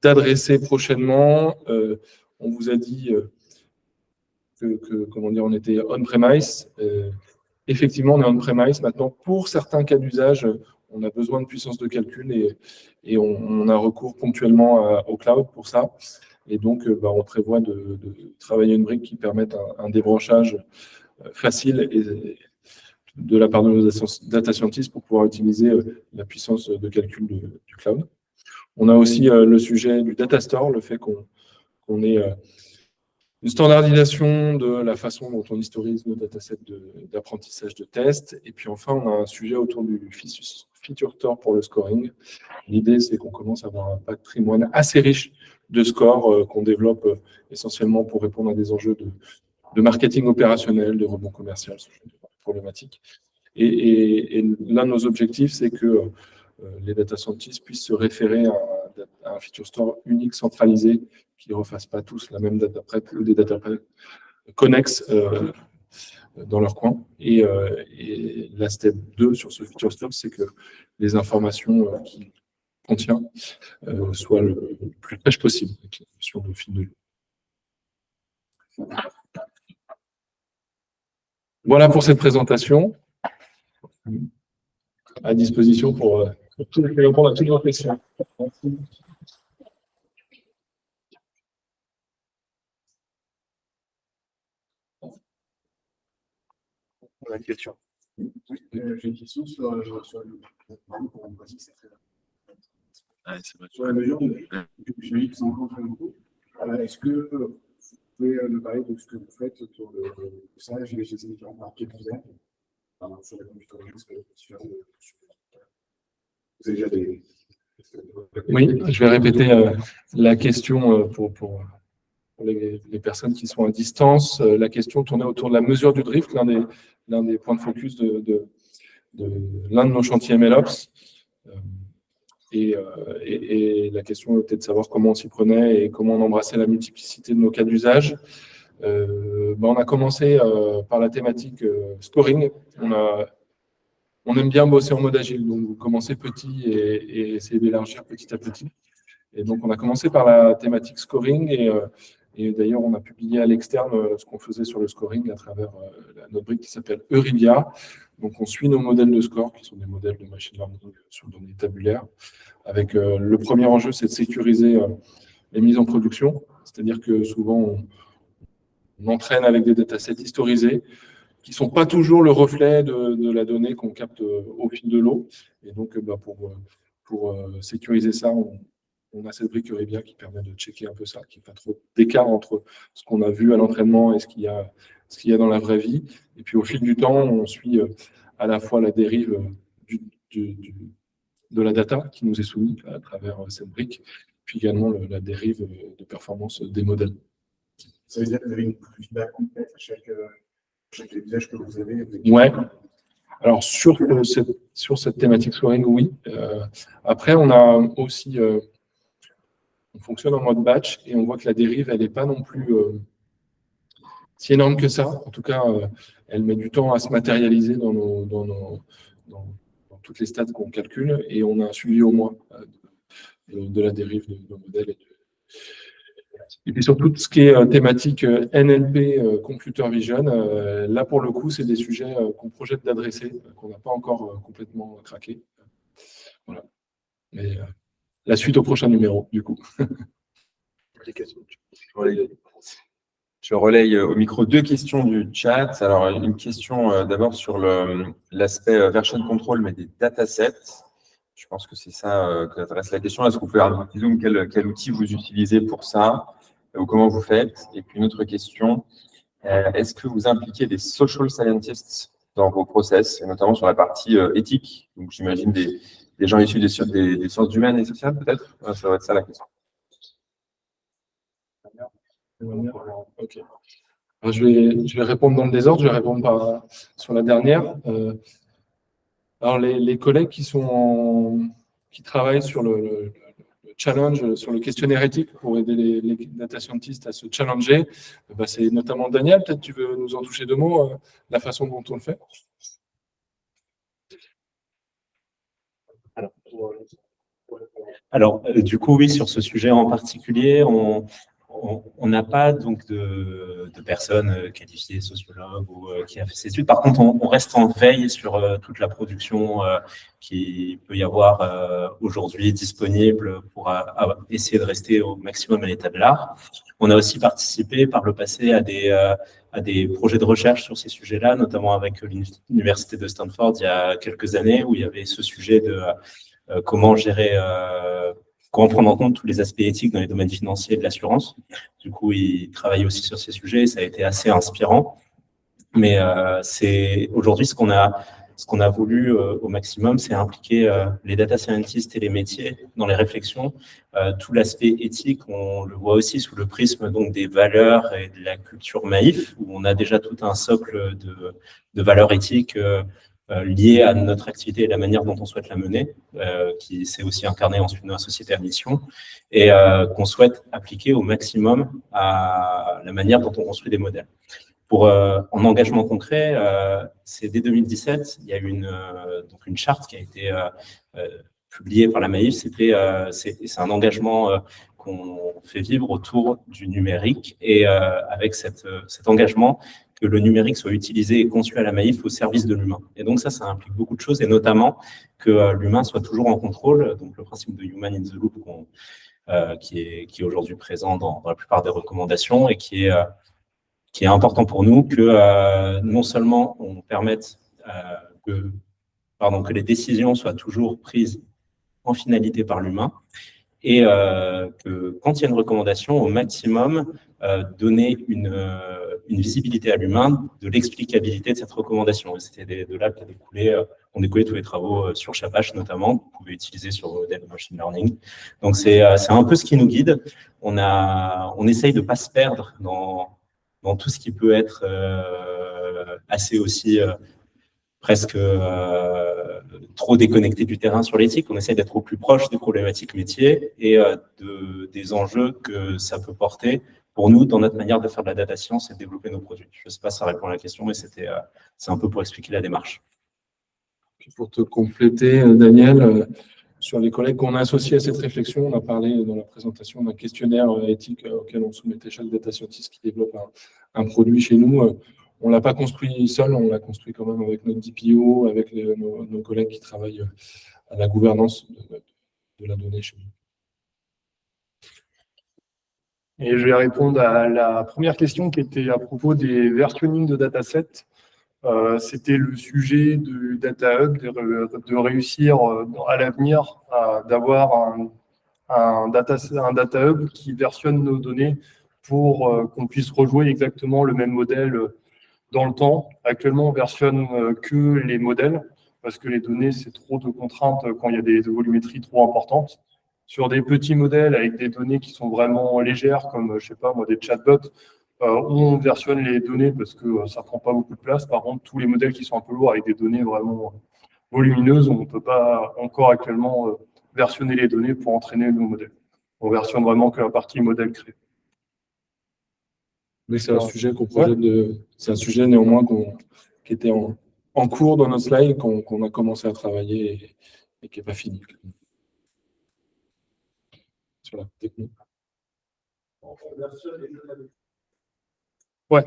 d'adresser prochainement, on vous a dit comment dire, on était on-premise. Effectivement, on est on-premise. Maintenant, pour certains cas d'usage, on a besoin de puissance de calcul et on a recours ponctuellement au cloud pour ça. Et donc, on prévoit de travailler une brique qui permette un débranchage facile et de la part de nos data scientists pour pouvoir utiliser la puissance de calcul du cloud. On a aussi le sujet du data store, le fait qu'on ait une standardisation de la façon dont on historise nos datasets d'apprentissage de tests. Et puis enfin, on a un sujet autour du feature store pour le scoring. L'idée, c'est qu'on commence à avoir un patrimoine assez riche de scores qu'on développe essentiellement pour répondre à des enjeux de marketing opérationnel, de rebond commercial, ce genre de problématiques. Et l'un de nos objectifs, c'est que les data scientists puissent se référer à un feature store unique, centralisé, qui ne refassent pas tous la même data prep ou des data prep connexes dans leur coin. Et la step 2 sur ce feature store, c'est que les informations qu'il contient soient le plus fraîches possible, avec la notion de fil de l'eau. Voilà pour cette présentation. À disposition pour répondre à toutes vos questions. Merci. On a une question. J'ai une question sur le pour on dit que c'est très sur la mesure de j'imagine que c'est encore très beaucoup. Est-ce que vous pouvez nous parler de ce que vous faites autour de ça? J'ai les différents marqués que vous avez sur la computer science, vous avez déjà des... Oui, je vais répéter la question pour les personnes qui sont à distance. La question tournait autour de la mesure du drift, l'un des points de focus de l'un de nos chantiers MLOps. Et la question était de savoir comment on s'y prenait et comment on embrassait la multiplicité de nos cas d'usage. On a commencé par la thématique scoring. On aime bien bosser en mode agile, donc vous commencez petit et essayer d'élargir petit à petit. Et donc, on a commencé par la thématique scoring et d'ailleurs, on a publié à l'externe ce qu'on faisait sur le scoring à travers notre brique qui s'appelle Eurydia. Donc, on suit nos modèles de score qui sont des modèles de machine learning sur données tabulaires. Avec le premier enjeu, c'est de sécuriser les mises en production. C'est-à-dire que souvent, on entraîne avec des datasets historisés qui ne sont pas toujours le reflet de la donnée qu'on capte au fil de l'eau. Et donc, pour sécuriser ça, on a cette brique Eurydia qui permet de checker un peu ça, qu'il n'y ait pas trop d'écart entre ce qu'on a vu à l'entraînement et ce qu'il y a dans la vraie vie. Et puis, au fil du temps, on suit à la fois la dérive de la data qui nous est soumise à travers cette brique, puis également la dérive de performance des modèles. Ça veut dire que vous avez une feedback complète à chaque usage que vous avez. Ouais. Alors, sur cette thématique scoring, oui. Après, on a aussi... on fonctionne en mode batch et on voit que la dérive, elle n'est pas non plus si énorme que ça. En tout cas, elle met du temps à se matérialiser dans toutes les stats qu'on calcule et on a un suivi au mois de la dérive de nos modèles. Et puis sur tout ce qui est thématique NLP, Computer Vision, là pour le coup, c'est des sujets qu'on projette d'adresser, qu'on n'a pas encore complètement craqué. Voilà. Mais la suite au prochain numéro, du coup. Je relaye au micro 2 questions du chat. Alors, une question d'abord sur l'aspect version control, mais des datasets. Je pense que c'est ça que t'adresse la question. Est-ce que vous pouvez avoir un petit zoom, quel outil vous utilisez pour ça ou comment vous faites? Et puis une autre question, est-ce que vous impliquez des social scientists dans vos process, et notamment sur la partie éthique? Donc, j'imagine des gens issus des sciences humaines et sociales, peut-être? Ça va être ça la question. Ok. Alors, je vais répondre dans le désordre, je vais répondre sur la dernière. Alors, les collègues qui travaillent sur le challenge, sur le questionnaire éthique pour aider les data scientists à se challenger, c'est notamment Daniel. Peut-être tu veux nous en toucher 2 mots, la façon dont on le fait. Alors, du coup, oui, sur ce sujet en particulier, on n'a pas donc de personnes qualifiées, sociologues ou qui a fait ces études. Par contre, on reste en veille sur toute la production qui peut y avoir aujourd'hui disponible pour essayer de rester au maximum à l'état de l'art. On a aussi participé par le passé à des projets de recherche sur ces sujets-là, notamment avec l'université de Stanford il y a quelques années, où il y avait ce sujet de comment gérer comment prendre en compte tous les aspects éthiques dans les domaines financiers et de l'assurance. Du coup, il travaille aussi sur ces sujets et ça a été assez inspirant. Mais c'est aujourd'hui ce qu'on a voulu au maximum, c'est impliquer les data scientists et les métiers dans les réflexions. Tout l'aspect éthique, on le voit aussi sous le prisme donc des valeurs et de la culture Maïf, où on a déjà tout un socle de valeurs éthiques liées à notre activité et la manière dont on souhaite la mener, qui s'est aussi incarné ensuite dans la société à mission, et qu'on souhaite appliquer au maximum à la manière dont on construit des modèles. En engagement concret, c'est dès 2017, il y a eu une charte qui a été publiée par la Maïf. C'est un engagement qu'on fait vivre autour du numérique et avec cet engagement que le numérique soit utilisé et conçu à la Maïf au service de l'humain. Et donc ça implique beaucoup de choses, et notamment que l'humain soit toujours en contrôle. Donc le principe de Human in the Loop qui est aujourd'hui présent dans la plupart des recommandations et qui est important pour nous, que non seulement on permette que les décisions soient toujours prises en finalité par l'humain, et que quand il y a une recommandation, au maximum, donner une visibilité à l'humain de l'explicabilité de cette recommandation. Et c'était de là qu'ont découlé tous les travaux sur Chapache, notamment, que vous pouvez utiliser sur vos modèles de machine learning. Donc c'est un peu ce qui nous guide. On essaye de ne pas se perdre dans tout ce qui peut être assez aussi presque trop déconnecté du terrain sur l'éthique. On essaie d'être au plus proche des problématiques métiers et des enjeux que ça peut porter pour nous dans notre manière de faire de la data science et de développer nos produits. Je ne sais pas si ça répond à la question, mais c'est un peu pour expliquer la démarche. Puis pour te compléter, Daniel, sur les collègues qu'on a associés à cette réflexion, on a parlé dans la présentation d'un questionnaire éthique auquel on soumettait chaque data scientist qui développe un produit chez nous. On ne l'a pas construit seul, on l'a construit quand même avec notre DPO, avec nos collègues qui travaillent à la gouvernance de la donnée chez nous. Et je vais répondre à la première question qui était à propos des versionning de datasets. C'était le sujet du Data Hub, de réussir à l'avenir d'avoir un data hub qui versionne nos données pour qu'on puisse rejouer exactement le même modèle dans le temps. Actuellement, on versionne que les modèles parce que les données, c'est trop de contraintes quand il y a des volumétries trop importantes. Sur des petits modèles avec des données qui sont vraiment légères, comme, je sais pas moi, des chatbots, on versionne les données parce que ça prend pas beaucoup de place. Par contre, tous les modèles qui sont un peu lourds avec des données vraiment volumineuses, on ne peut pas encore actuellement versionner les données pour entraîner nos modèles. On versionne vraiment que la partie modèle créée. Mais c'est un sujet qu'on projette c'est un sujet néanmoins qui était en cours dans nos slides, qu'on a commencé à travailler et qui n'est pas fini. Sur la technique. Ouais.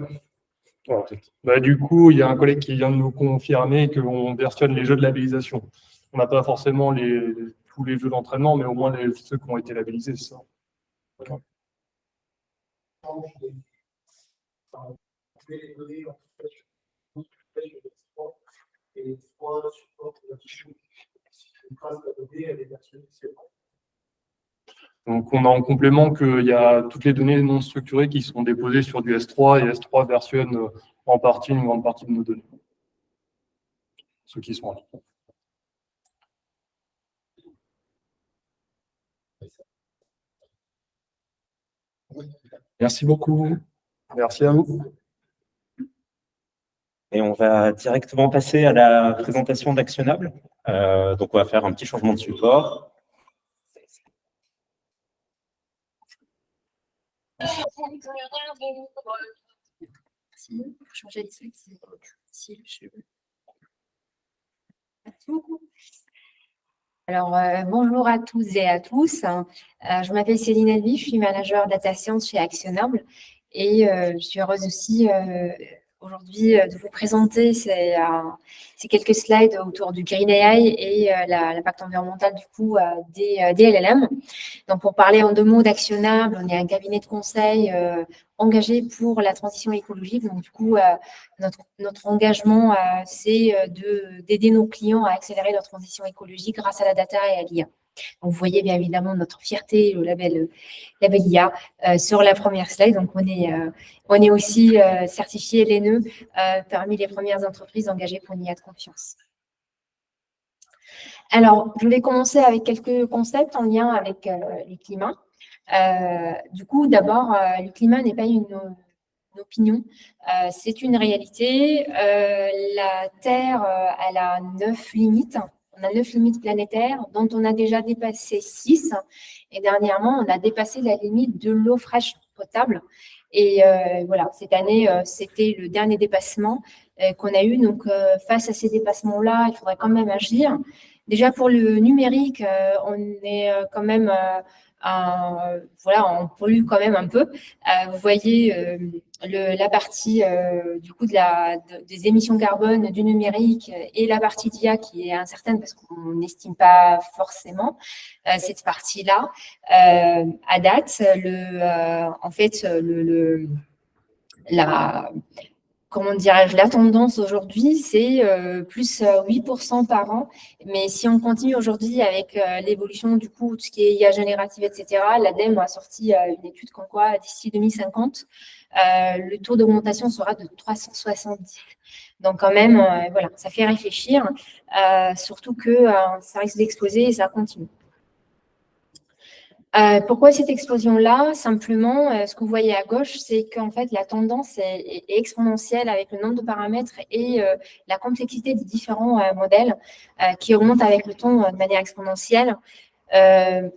Voilà. Bah, du coup, il y a un collègue qui vient de nous confirmer qu'on versionne les jeux de labellisation. On n'a pas forcément tous les jeux d'entraînement, mais au moins ceux qui ont été labellisés, c'est ça. Voilà. Donc, on a en complément qu'il y a toutes les données non structurées qui sont déposées sur du S3 et S3 versionne en partie une grande partie de nos données. Ceux qui sont en ligne. Merci beaucoup. Merci à vous. Et on va directement passer à la présentation d'actionnables. Donc, on va faire un petit changement de support. Merci beaucoup. Alors, bonjour à toutes et à tous. Je m'appelle Céline Albi, je suis manager data science chez Actionnable et je suis heureuse aussi aujourd'hui de vous présenter ces quelques slides autour du Green AI et l'impact environnemental du coup des LLM. Donc, pour parler en 2 mots d'Actionnable, on est un cabinet de conseil engagé pour la transition écologique. Donc, du coup, notre engagement, c'est d'aider nos clients à accélérer leur transition écologique grâce à la data et à l'IA. Donc, vous voyez bien évidemment notre fierté au label IA sur la première slide. Donc, on est aussi certifié LNE parmi les premières entreprises engagées pour une IA de confiance. Alors, je vais commencer avec quelques concepts en lien avec les climats. Du coup, d'abord, le climat n'est pas une opinion, c'est une réalité. La Terre, elle a 9 limites. On a 9 limites planétaires dont on a déjà dépassé 6. Et dernièrement, on a dépassé la limite de l'eau fraîche potable. Et voilà, cette année, c'était le dernier dépassement qu'on a eu. Donc, face à ces dépassements-là, il faudrait quand même agir. Déjà, pour le numérique, on est quand même... voilà, on pollue quand même un peu. Vous voyez la partie du coup des émissions carbone du numérique et la partie d'IA qui est incertaine parce qu'on n'estime pas forcément cette partie-là. À date, en fait, comment dirais-je, la tendance aujourd'hui, c'est plus 8% par an. Mais si on continue aujourd'hui avec l'évolution du coup, tout ce qui est IA générative, etc., l'ADEME a sorti une étude comme quoi d'ici 2050, le taux d'augmentation sera de 370. Donc quand même, voilà, ça fait réfléchir, surtout que ça risque d'exploser et ça continue. Pourquoi cette explosion-là? Simplement, ce que vous voyez à gauche, c'est qu'en fait, la tendance est exponentielle avec le nombre de paramètres et la complexité des différents modèles qui augmentent avec le temps de manière exponentielle.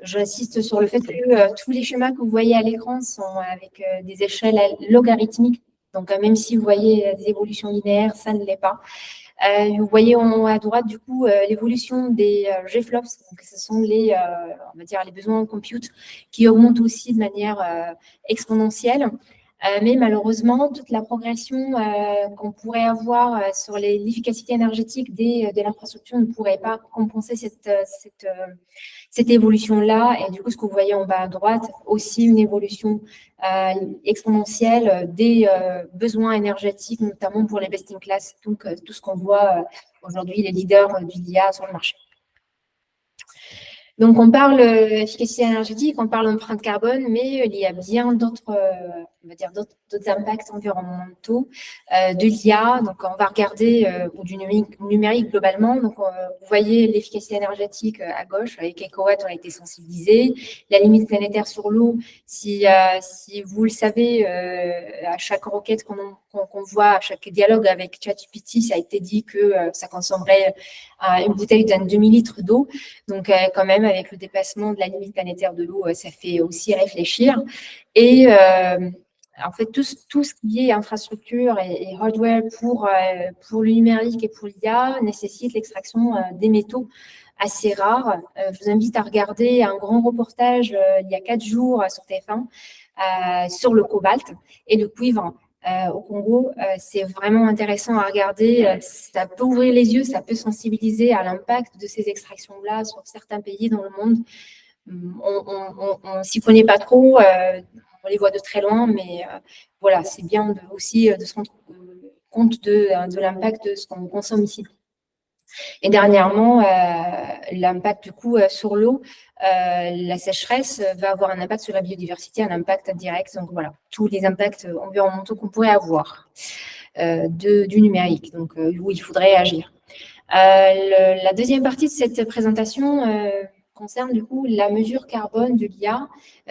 J'insiste sur le fait que tous les schémas que vous voyez à l'écran sont avec des échelles logarithmiques. Donc, même si vous voyez des évolutions linéaires, ça ne l'est pas. Vous voyez en haut à droite, du coup, l'évolution des GFLOPS. Donc, ce sont on va dire, les besoins en compute qui augmentent aussi de manière exponentielle. Mais malheureusement, toute la progression qu'on pourrait avoir sur l'efficacité énergétique de l'infrastructure ne pourrait pas compenser cette évolution-là. Et du coup, ce que vous voyez en bas à droite, aussi une évolution exponentielle des besoins énergétiques, notamment pour les best-in-class, donc tout ce qu'on voit aujourd'hui, les leaders du l'IA sur le marché. Donc, on parle efficacité énergétique, on parle empreinte carbone, mais il y a bien d'autres, on va dire d'autres impacts environnementaux de l'IA. Donc, on va regarder ou du numérique globalement. Donc, vous voyez l'efficacité énergétique à gauche avec EcoWatt, on a été sensibilisé. La limite planétaire sur l'eau, si vous le savez, à chaque requête qu'on voit, à chaque dialogue avec ChatGPT, ça a été dit que ça consommerait une bouteille d'un demi-litre d'eau. Donc, quand même, avec le dépassement de la limite planétaire de l'eau, ça fait aussi réfléchir. Et en fait, tout ce qui est infrastructure et hardware pour le numérique et pour l'IA nécessite l'extraction des métaux assez rares. Je vous invite à regarder un grand reportage il y a 4 jours sur TF1 sur le cobalt et le cuivre. Au Congo, c'est vraiment intéressant à regarder. Ça peut ouvrir les yeux, ça peut sensibiliser à l'impact de ces extractions-là sur certains pays dans le monde. On ne s'y connaît pas trop, on les voit de très loin, mais voilà, c'est bien aussi de se rendre compte de l'impact de ce qu'on consomme ici. Et dernièrement, l'impact du coup sur l'eau, la sécheresse va avoir un impact sur la biodiversité, un impact direct. Donc voilà, tous les impacts environnementaux qu'on pourrait avoir du numérique, donc où il faudrait agir. La deuxième partie de cette présentation concerne du coup la mesure carbone de l'IA.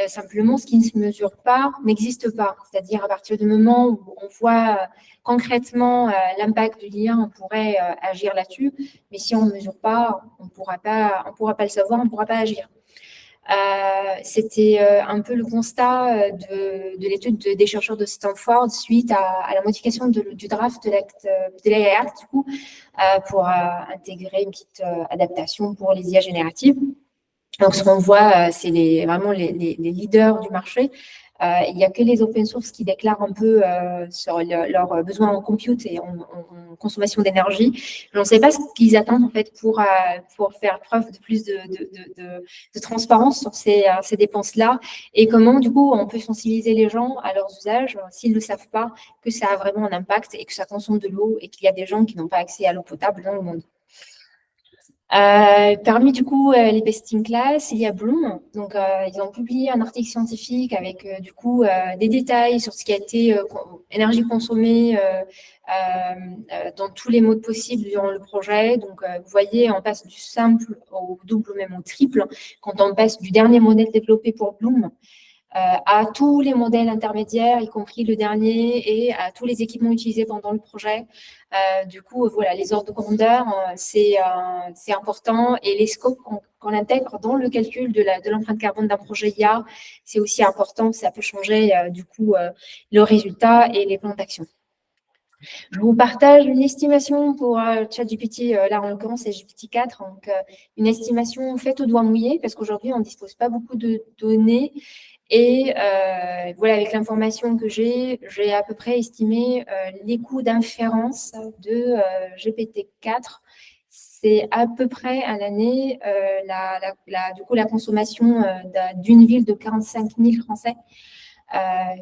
Simplement, ce qui ne se mesure pas n'existe pas. C'est-à-dire à partir du moment où on voit concrètement l'impact de l'IA, on pourrait agir là-dessus. Mais si on ne mesure pas, on ne pourra pas le savoir, on ne pourra pas agir. C'était un peu le constat de l'étude des chercheurs de Stanford suite à la modification du draft de l'AI Act, du coup, pour intégrer une petite adaptation pour les IA génératives. Donc, ce qu'on voit, c'est vraiment les leaders du marché. Il n'y a que les open source qui déclarent un peu sur leurs besoins en compute et en consommation d'énergie. Je ne sais pas ce qu'ils attendent en fait pour faire preuve de plus de transparence sur ces dépenses-là et comment du coup on peut sensibiliser les gens à leurs usages s'ils ne savent pas que ça a vraiment un impact et que ça consomme de l'eau et qu'il y a des gens qui n'ont pas accès à l'eau potable dans le monde. Parmi du coup les best-in-class, il y a Bloom. Donc, ils ont publié un article scientifique avec du coup des détails sur ce qui a été énergie consommée dans tous les modes possibles durant le projet. Donc, vous voyez, on passe du simple au double ou même au triple quand on passe du dernier modèle développé pour Bloom à tous les modèles intermédiaires, y compris le dernier, et à tous les équipements utilisés pendant le projet. Du coup, voilà, les ordres de grandeur, c'est important. Et les scopes qu'on intègre dans le calcul de l'empreinte carbone d'un projet IA, c'est aussi important. Ça peut changer, du coup, le résultat et les plans d'action. Je vous partage une estimation pour ChatGPT, là en l'occurrence c'est GPT-4, donc une estimation faite au doigt mouillé, parce qu'aujourd'hui on ne dispose pas beaucoup de données. Et voilà, avec l'information que j'ai à peu près estimé les coûts d'inférence de GPT-4. C'est à peu près à l'année du coup, la consommation d'une ville de 45 000 Français.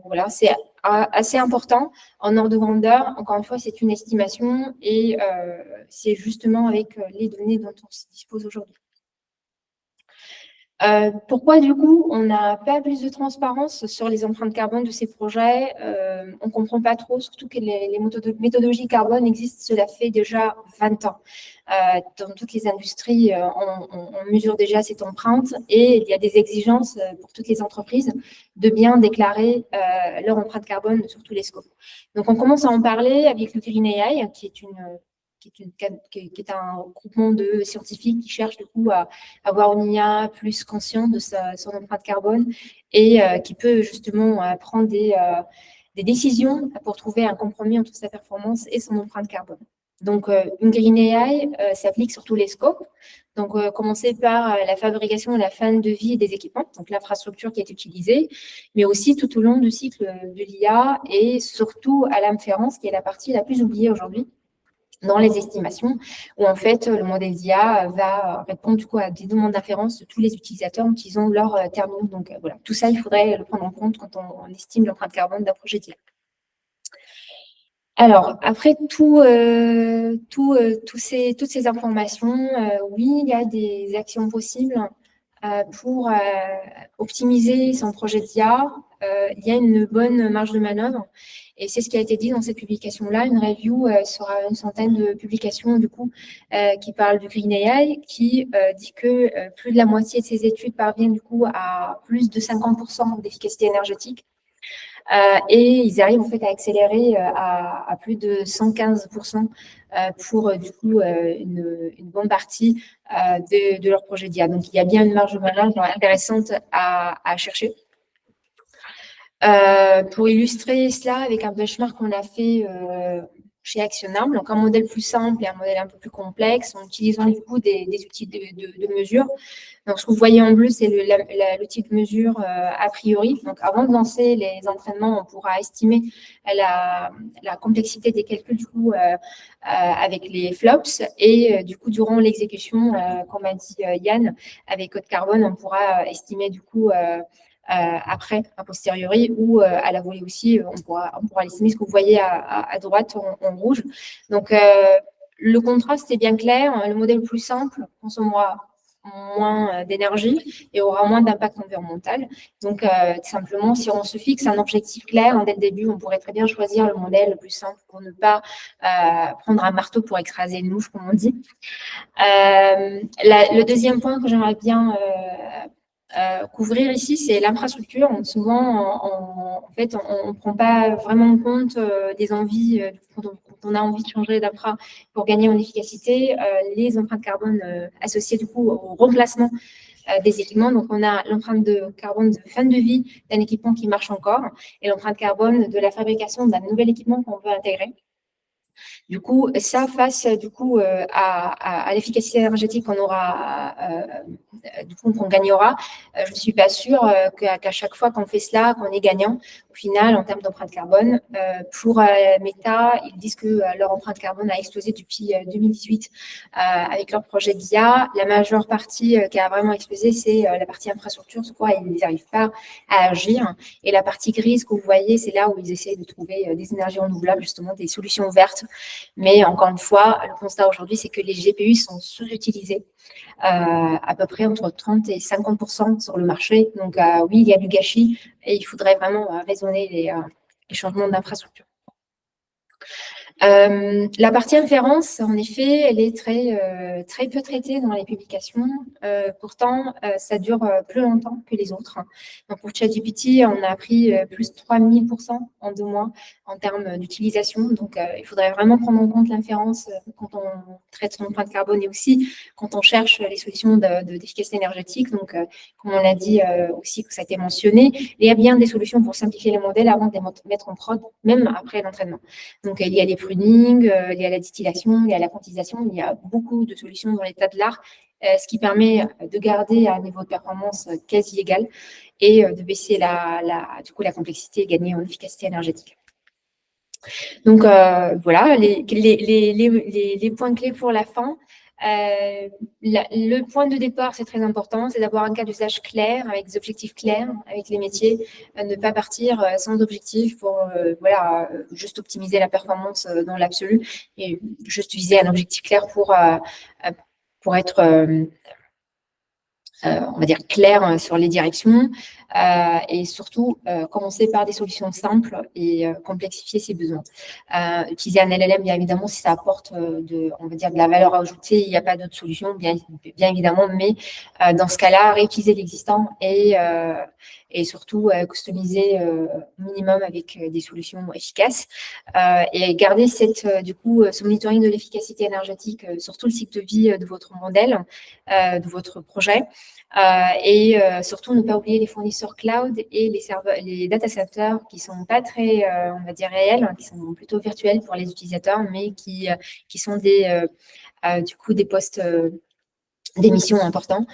Voilà, c'est assez important en ordre de grandeur. Encore une fois, c'est une estimation et c'est justement avec les données dont on se dispose aujourd'hui. Pourquoi, du coup, on n'a pas plus de transparence sur les empreintes carbone de ces projets? On ne comprend pas trop, surtout que les méthodologies carbone existent, cela fait déjà 20 ans. Dans toutes les industries, on mesure déjà cette empreinte et il y a des exigences pour toutes les entreprises de bien déclarer leur empreinte carbone sur tous les scopes. Donc, on commence à en parler avec le Green AI, qui est un groupement de scientifiques qui cherchent du coup à avoir une IA plus consciente de son empreinte carbone et qui peut justement prendre des décisions pour trouver un compromis entre sa performance et son empreinte carbone. Donc, une Green AI s'applique sur tous les scopes. Donc, commencer par la fabrication et la fin de vie des équipements, donc l'infrastructure qui est utilisée, mais aussi tout au long du cycle de l'IA et surtout à l'inférence, qui est la partie la plus oubliée aujourd'hui dans les estimations, où en fait le modèle d'IA va répondre du coup à des demandes d'inférence de tous les utilisateurs en utilisant leurs terminaux. Donc voilà, tout ça, il faudrait le prendre en compte quand on estime l'empreinte carbone d'un projet d'IA. Alors, après toutes ces informations, oui, il y a des actions possibles pour optimiser son projet d'IA. Il y a une bonne marge de manœuvre et c'est ce qui a été dit dans cette publication-là. Une review sera une centaine de publications du coup qui parlent du Green AI, qui dit que plus de la moitié de ces études parviennent du coup à plus de 50% d'efficacité énergétique. Et ils arrivent en fait à accélérer à plus de 115% pour du coup une bonne partie de leur projet d'IA. Donc, il y a bien une marge de manœuvre intéressante à chercher. Pour illustrer cela avec un benchmark qu'on a fait chez Actionnable, donc un modèle plus simple et un modèle un peu plus complexe, en utilisant du coup des outils de mesure. Donc, ce que vous voyez en bleu, c'est l'outil de mesure a priori. Donc, avant de lancer les entraînements, on pourra estimer la complexité des calculs du coup avec les flops. Et du coup, durant l'exécution, comme a dit Yann, avec Code Carbone, on pourra estimer du coup après, a posteriori, ou à la volée aussi, on pourra l'estimer, ce que vous voyez à droite en rouge. Donc, le contraste est bien clair. Le modèle plus simple consommera moins d'énergie et aura moins d'impact environnemental. Donc, tout simplement, si on se fixe un objectif clair, dès le début, on pourrait très bien choisir le modèle le plus simple pour ne pas prendre un marteau pour écraser une mouche, comme on dit. Le deuxième point que j'aimerais bien couvrir ici, c'est l'infrastructure. Souvent, en fait, on ne prend pas vraiment en compte des envies, quand on a envie de changer d'infra pour gagner en efficacité, les empreintes carbone associées du coup au remplacement des équipements. Donc, on a l'empreinte de carbone de fin de vie d'un équipement qui marche encore et l'empreinte carbone de la fabrication d'un nouvel équipement qu'on veut intégrer. Du coup, ça face du coup à l'efficacité énergétique qu'on aura, du coup qu'on gagnera, je ne suis pas sûre qu'à chaque fois qu'on fait cela, qu'on est gagnant. Au final, en termes d'empreinte carbone, pour Meta, ils disent que leur empreinte carbone a explosé depuis 2018 avec leur projet d'IA. La majeure partie qui a vraiment explosé, c'est la partie infrastructure, sur quoi ils n'arrivent pas à agir. Et la partie grise que vous voyez, c'est là où ils essaient de trouver des énergies renouvelables, justement des solutions vertes. Mais encore une fois, le constat aujourd'hui, c'est que les GPU sont sous-utilisés à peu près entre 30 et 50% sur le marché. Donc oui, il y a du gâchis et il faudrait vraiment raisonner les changements d'infrastructure. La partie inférence, en effet, elle est très peu traitée dans les publications. Pourtant, ça dure plus longtemps que les autres. Donc, pour ChatGPT, on a pris plus de 3000% en 2 mois en termes d'utilisation. Donc, il faudrait vraiment prendre en compte l'inférence quand on traite son empreinte carbone et aussi quand on cherche les solutions d'efficacité énergétique. Donc, comme on l'a dit aussi, que ça a été mentionné, il y a bien des solutions pour simplifier les modèles avant de les mettre en prod, même après l'entraînement. Donc, il y a les pruning, il y a la distillation, il y a la quantisation, il y a beaucoup de solutions dans l'état de l'art, ce qui permet de garder un niveau de performance quasi égal et de baisser du coup, la complexité et gagner en efficacité énergétique. Donc, voilà, les points clés pour la fin. Le point de départ, c'est très important, c'est d'avoir un cas d'usage clair, avec des objectifs clairs, avec les métiers, ne pas partir sans objectif pour voilà, juste optimiser la performance dans l'absolu et juste viser un objectif clair pour être on va dire, clair sur les directions et surtout commencer par des solutions simples et complexifier ses besoins. Utiliser un LLM, bien évidemment, si ça apporte on va dire, de la valeur ajoutée, il n'y a pas d'autre solution, bien évidemment, mais dans ce cas-là, réutiliser l'existant et surtout customiser minimum avec des solutions efficaces et garder ce monitoring de l'efficacité énergétique sur tout le cycle de vie de votre modèle, de votre projet. Et surtout, ne pas oublier les fournisseurs cloud et les data centers qui sont pas très, on va dire, réels, qui sont plutôt virtuels pour les utilisateurs, mais qui sont des postes d'émission importants.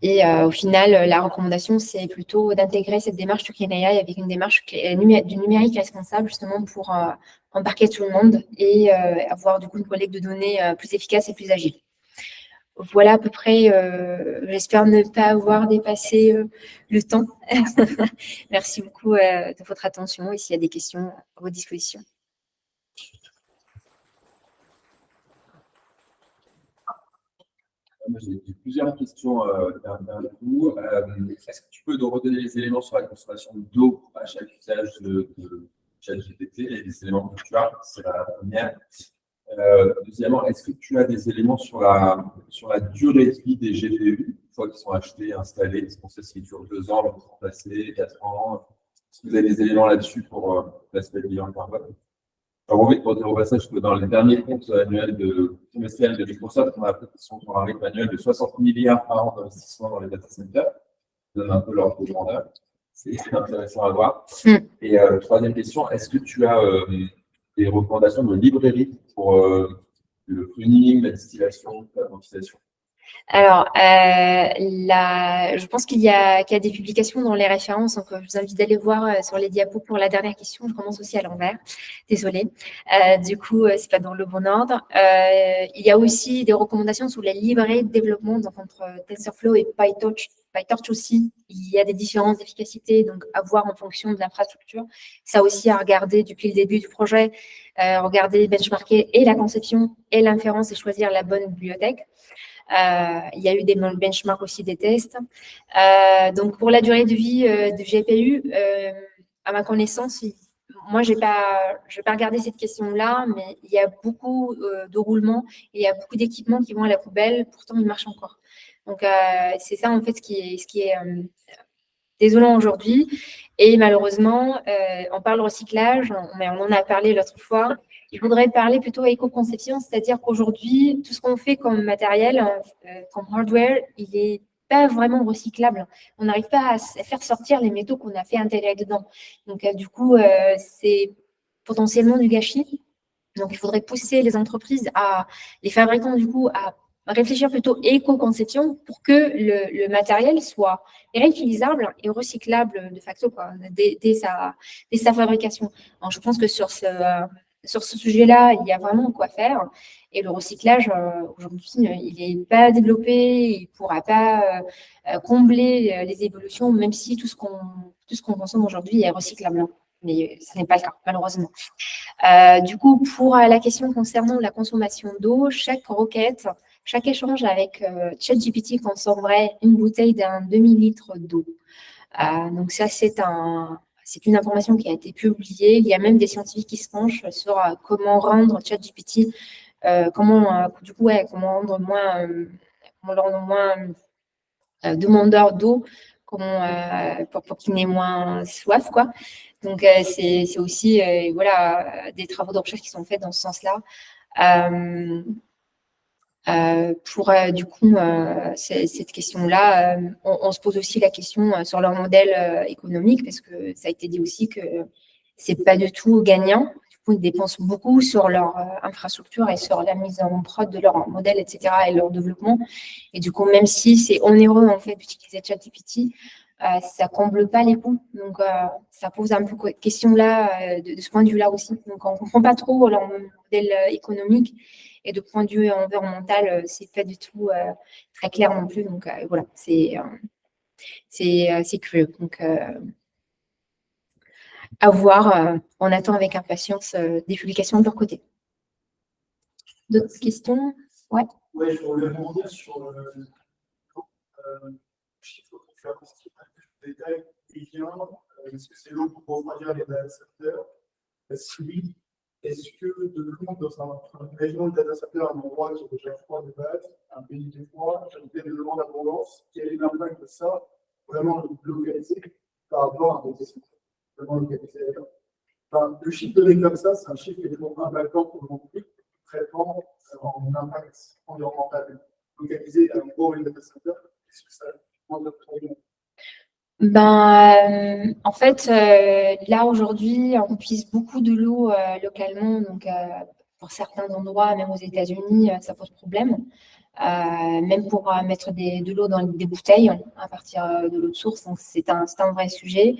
Et au final, la recommandation, c'est plutôt d'intégrer cette démarche to Clean AI avec une démarche du numérique responsable, justement pour embarquer tout le monde et avoir du coup une collecte de données plus efficace et plus agile. Voilà à peu près, j'espère ne pas avoir dépassé le temps. Merci beaucoup de votre attention et s'il y a des questions, à votre disposition. J'ai plusieurs questions d'un coup. Est-ce que tu peux nous redonner les éléments sur la consommation d'eau à chaque usage de ChatGPT et les éléments que tu as? C'est la première. Deuxièmement, est-ce que tu as des éléments sur la durée de vie des GPU, une fois qu'ils sont achetés, installés? Est-ce qu'on sait s'ils durent 2 ans, remplacés, 4 ans? Est-ce que vous avez des éléments là-dessus pour l'aspect bilan carbone? Alors, oui, pour dire au passage que dans les derniers comptes annuels trimestriels de Microsoft, on a appris qu'ils sont pour un rythme annuel de 60 milliards par an d'investissement dans les data centers. Ça donne un peu leur grandeur. C'est intéressant à voir. Et troisième question, est-ce que tu as des recommandations de librairie pour le pruning, la distillation, la ventilation? Alors, je pense qu'il y a des publications dans les références, donc je vous invite d'aller voir sur les diapos pour la dernière question. Je commence aussi à l'envers, désolée. Du coup, c'est pas dans le bon ordre. Il y a aussi des recommandations sur les librairies de développement, donc entre TensorFlow et PyTorch. PyTorch aussi, il y a des différences d'efficacité, donc à voir en fonction de l'infrastructure. Ça aussi à regarder depuis le début du projet, regarder, benchmarker et la conception et l'inférence et choisir la bonne bibliothèque. Il y a eu des benchmarks aussi, des tests. Donc, pour la durée de vie du GPU, à ma connaissance, moi, je n'ai pas regardé cette question-là, mais il y a beaucoup de roulements et il y a beaucoup d'équipements qui vont à la poubelle, pourtant, ils marchent encore. Donc, c'est ça, en fait, ce qui est désolant aujourd'hui. Et malheureusement, on parle recyclage, mais on en a parlé l'autre fois. Je voudrais parler plutôt éco-conception, c'est-à-dire qu'aujourd'hui, tout ce qu'on fait comme matériel, comme hardware, il n'est pas vraiment recyclable. On n'arrive pas à faire sortir les métaux qu'on a fait intégrer dedans. Donc, du coup, c'est potentiellement du gâchis. Donc, il faudrait pousser les entreprises, les fabricants, du coup, à réfléchir plutôt éco-conception pour que le matériel soit réutilisable et recyclable de facto, quoi, dès sa fabrication. Alors, je pense que sur ce sujet-là, il y a vraiment quoi faire. Et le recyclage, aujourd'hui, il n'est pas développé, il ne pourra pas combler les évolutions, même si tout ce qu'on consomme aujourd'hui est recyclable. Mais ce n'est pas le cas, malheureusement. Du coup, pour la question concernant la consommation d'eau, chaque requête, chaque échange avec ChatGPT consommerait une bouteille d'un demi-litre d'eau. Donc ça, c'est une information qui a été publiée. Il y a même des scientifiques qui se penchent sur comment rendre ChatGPT, comment le rendre moins demandeur d'eau, pour qu'il n'ait moins soif, quoi. Donc c'est aussi des travaux de recherche qui sont faits dans ce sens-là. Cette question-là, on se pose aussi la question sur leur modèle économique, parce que ça a été dit aussi que c'est pas du tout gagnant. Du coup, ils dépensent beaucoup sur leur infrastructure et sur la mise en prod de leur modèle, etc., et leur développement. Et du coup, même si c'est onéreux en fait d'utiliser ChatGPT, ça comble pas les coûts. Donc, ça pose un peu question là de ce point de vue-là aussi. Donc, on comprend pas trop leur modèle économique. Et de point de vue environnemental, c'est pas du tout très clair non plus. Donc voilà, c'est curieux. Donc à voir. On attend avec impatience des publications de leur côté. D'autres questions? Ouais. Oui, je voulais rebondir sur faire des détails qui vient. Est-ce que c'est l'eau pour refroidir les data centers? Si oui, est-ce que de l'eau dans un région de data center, un endroit qui est déjà froid de base, un pays qui est froid, ajouter de l'eau d'abondance, quel est l'impact de ça vraiment localisé par rapport à des essais vraiment localisés ailleurs? Enfin, le chiffre donné comme ça, c'est un chiffre qui est vraiment impactant pour le monde public, traitement en impact environnemental localisé à un gros data center. Est-ce que ça demande de problème? En fait, là aujourd'hui, on puise beaucoup de l'eau localement, donc pour certains endroits, même aux États-Unis, ça pose problème. Même pour mettre de l'eau dans des bouteilles à partir de l'eau de source, donc c'est un vrai sujet.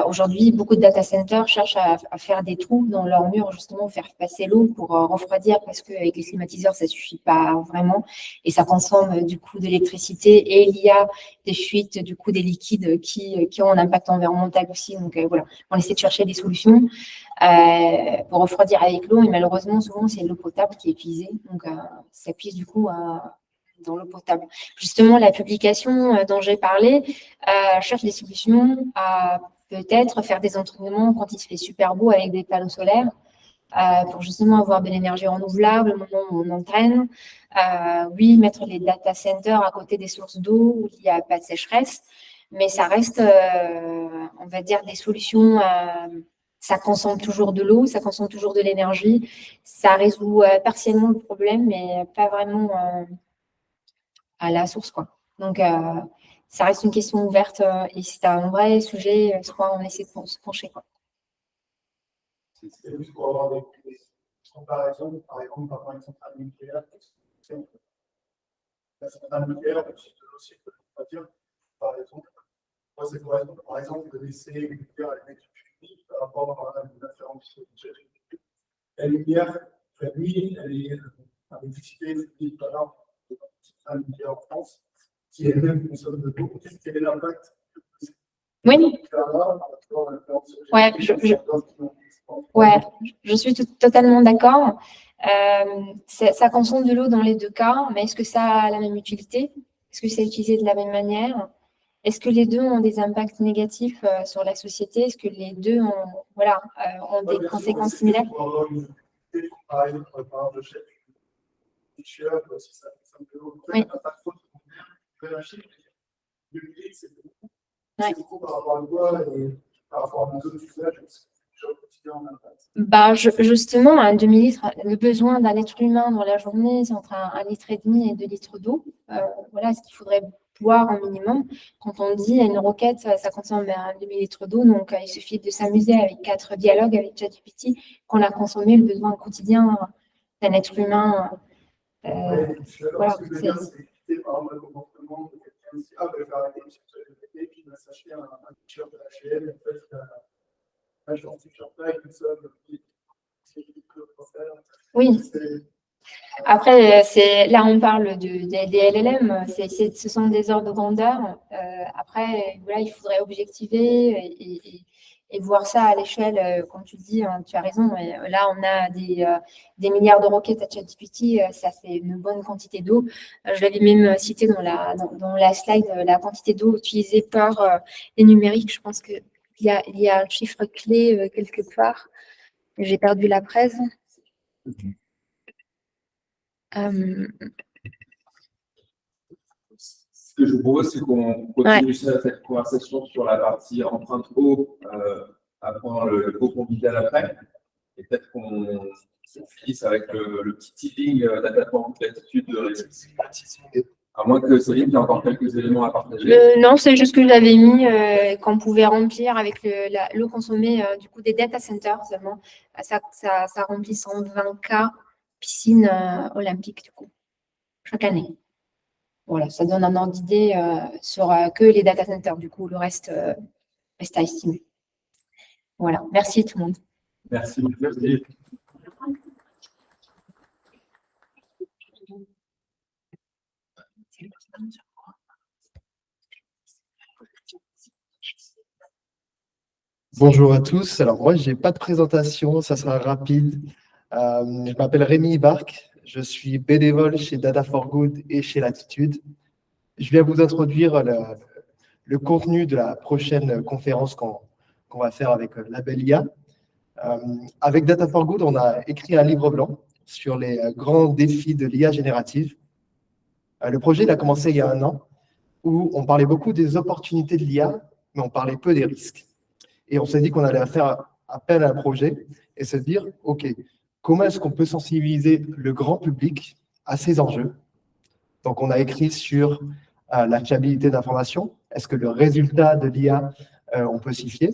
Aujourd'hui, beaucoup de data centers cherchent à faire des trous dans leurs murs, justement, faire passer l'eau pour refroidir, parce qu'avec les climatiseurs, ça ne suffit pas vraiment. Et ça consomme du coup de l'électricité. Et il y a des fuites, du coup, des liquides qui ont un impact environnemental aussi. Donc voilà, on essaie de chercher des solutions pour refroidir avec l'eau. Et malheureusement, souvent, c'est l'eau potable qui est utilisée. Donc ça puise du coup dans l'eau potable. Justement, la publication dont j'ai parlé cherche des solutions à peut-être faire des entraînements quand il se fait super beau avec des panneaux solaires pour justement avoir de l'énergie renouvelable au moment où on entraîne. Oui, mettre les data centers à côté des sources d'eau où il n'y a pas de sécheresse, mais ça reste, on va dire, des solutions. Ça consomme toujours de l'eau, ça consomme toujours de l'énergie. Ça résout partiellement le problème, mais pas vraiment à la source, quoi. Donc, ça reste une question ouverte et c'est un vrai sujet sur quoi on essaie de se pencher, quoi. C'est juste pour avoir des comparaisons, par exemple, par une centrale nucléaire. La centrale nucléaire, c'est aussi, on va dire, par exemple, moi, c'est par exemple de laisser une lumière à l'électrique publique par rapport à une afférence. La lumière, la nuit, elle est à l'électricité publique, par exemple, de la centrale nucléaire en France, qui elle-même consomme de l'eau. Quel est l'impact? Oui. Ouais, je suis totalement d'accord. Ça consomme de l'eau dans les deux cas, mais est-ce que ça a la même utilité? Est-ce que c'est utilisé de la même manière? Est-ce que les deux ont des impacts négatifs sur la société? Est-ce que les deux ont des conséquences similaires? Oui. Justement, 2 millilitres, le besoin d'un être humain dans la journée, c'est entre 1,5 litre et 2 litres d'eau. Voilà ce qu'il faudrait boire un minimum. Quand on dit une roquette, ça consomme 2 millilitres d'eau, donc il suffit de s'amuser avec 4 dialogues avec ChatGPT qu'on a consommé le besoin quotidien d'un être humain. Voilà, oui. Après, là, on parle des LLM, ce sont des ordres de grandeur. Après, voilà, il faudrait objectiver et voir ça à l'échelle, comme tu dis, tu as raison. Là, on a des milliards de requêtes à ChatGPT, ça fait une bonne quantité d'eau. Je l'avais même cité dans la slide, la quantité d'eau utilisée par les numériques. Je pense qu'il y a un chiffre clé quelque part. J'ai perdu la presse. Ce que je vous propose, c'est qu'on continue cette conversation sur la partie empreinte eau avant le gros convivial après. Et peut-être qu'on finisse avec le petit teasing d'adaptation de l'attitude de réussite. À moins que Céline ait encore quelques éléments à partager. Non, c'est juste que j'avais mis qu'on pouvait remplir avec l'eau consommée du coup des data centers seulement. Ça remplit 120 K piscines olympiques du coup, chaque année. Voilà, ça donne un ordre d'idée sur que les data centers. Du coup, le reste reste à estimer. Voilà, merci tout le monde. Merci. Bonjour à tous. Alors moi, je n'ai pas de présentation, ça sera rapide. Je m'appelle Rémi Barque, je suis bénévole chez Data for Good et chez Latitude. Je viens vous introduire le contenu de la prochaine conférence qu'on va faire avec Labelia. Avec Data for Good, on a écrit un livre blanc sur les grands défis de l'IA générative. Le projet il a commencé il y a 1 an, où on parlait beaucoup des opportunités de l'IA, mais on parlait peu des risques. Et on s'est dit qu'on allait faire appel à un projet et se dire, OK, comment est-ce qu'on peut sensibiliser le grand public à ces enjeux? Donc, on a écrit sur la fiabilité d'informations. Est-ce que le résultat de l'IA, on peut s'y fier?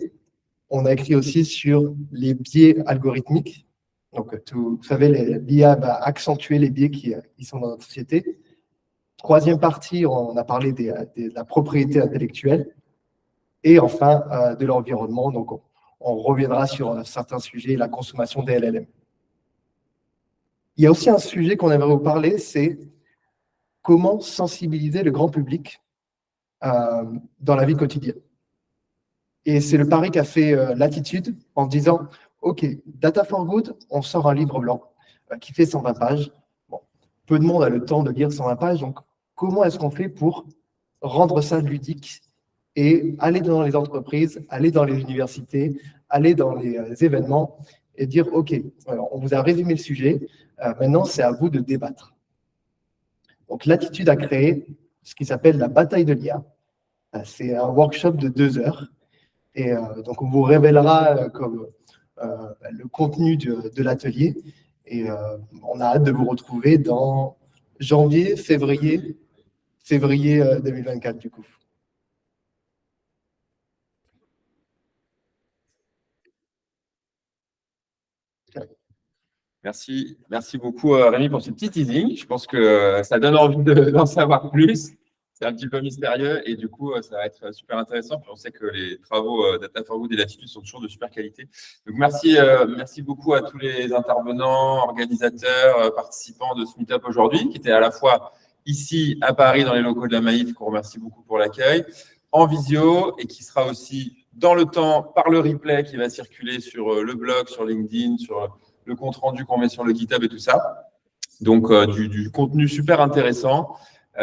On a écrit aussi sur les biais algorithmiques. Donc, vous savez, l'IA va accentuer les biais qui sont dans notre société. Troisième partie, on a parlé de la propriété intellectuelle. Et enfin, de l'environnement. Donc, on reviendra sur certains sujets, la consommation des LLM. Il y a aussi un sujet qu'on aimerait vous parler, c'est comment sensibiliser le grand public dans la vie quotidienne. Et c'est le pari qu'a fait Latitude en disant, OK, Data for Good, on sort un livre blanc qui fait 120 pages. Bon, peu de monde a le temps de lire 120 pages, donc comment est-ce qu'on fait pour rendre ça ludique et aller dans les entreprises, aller dans les universités, aller dans les événements et dire, OK, alors on vous a résumé le sujet, maintenant c'est à vous de débattre. Donc Latitude a créé ce qui s'appelle la bataille de l'IA. C'est un workshop de 2 heures. Et donc on vous révélera comme le contenu de l'atelier. Et on a hâte de vous retrouver dans janvier, février 2024 du coup. Merci beaucoup Rémi pour ce petit teasing. Je pense que ça donne envie d'en savoir plus. C'est un petit peu mystérieux et du coup, ça va être super intéressant. Puis on sait que les travaux Data for Good et Latitude sont toujours de super qualité. Donc merci beaucoup à tous les intervenants, organisateurs, participants de ce meet-up aujourd'hui, qui étaient à la fois ici à Paris dans les locaux de la Maïf, qu'on remercie beaucoup pour l'accueil, en visio et qui sera aussi dans le temps par le replay qui va circuler sur le blog, sur LinkedIn, sur le compte rendu qu'on met sur le GitHub et tout ça. Donc, du contenu super intéressant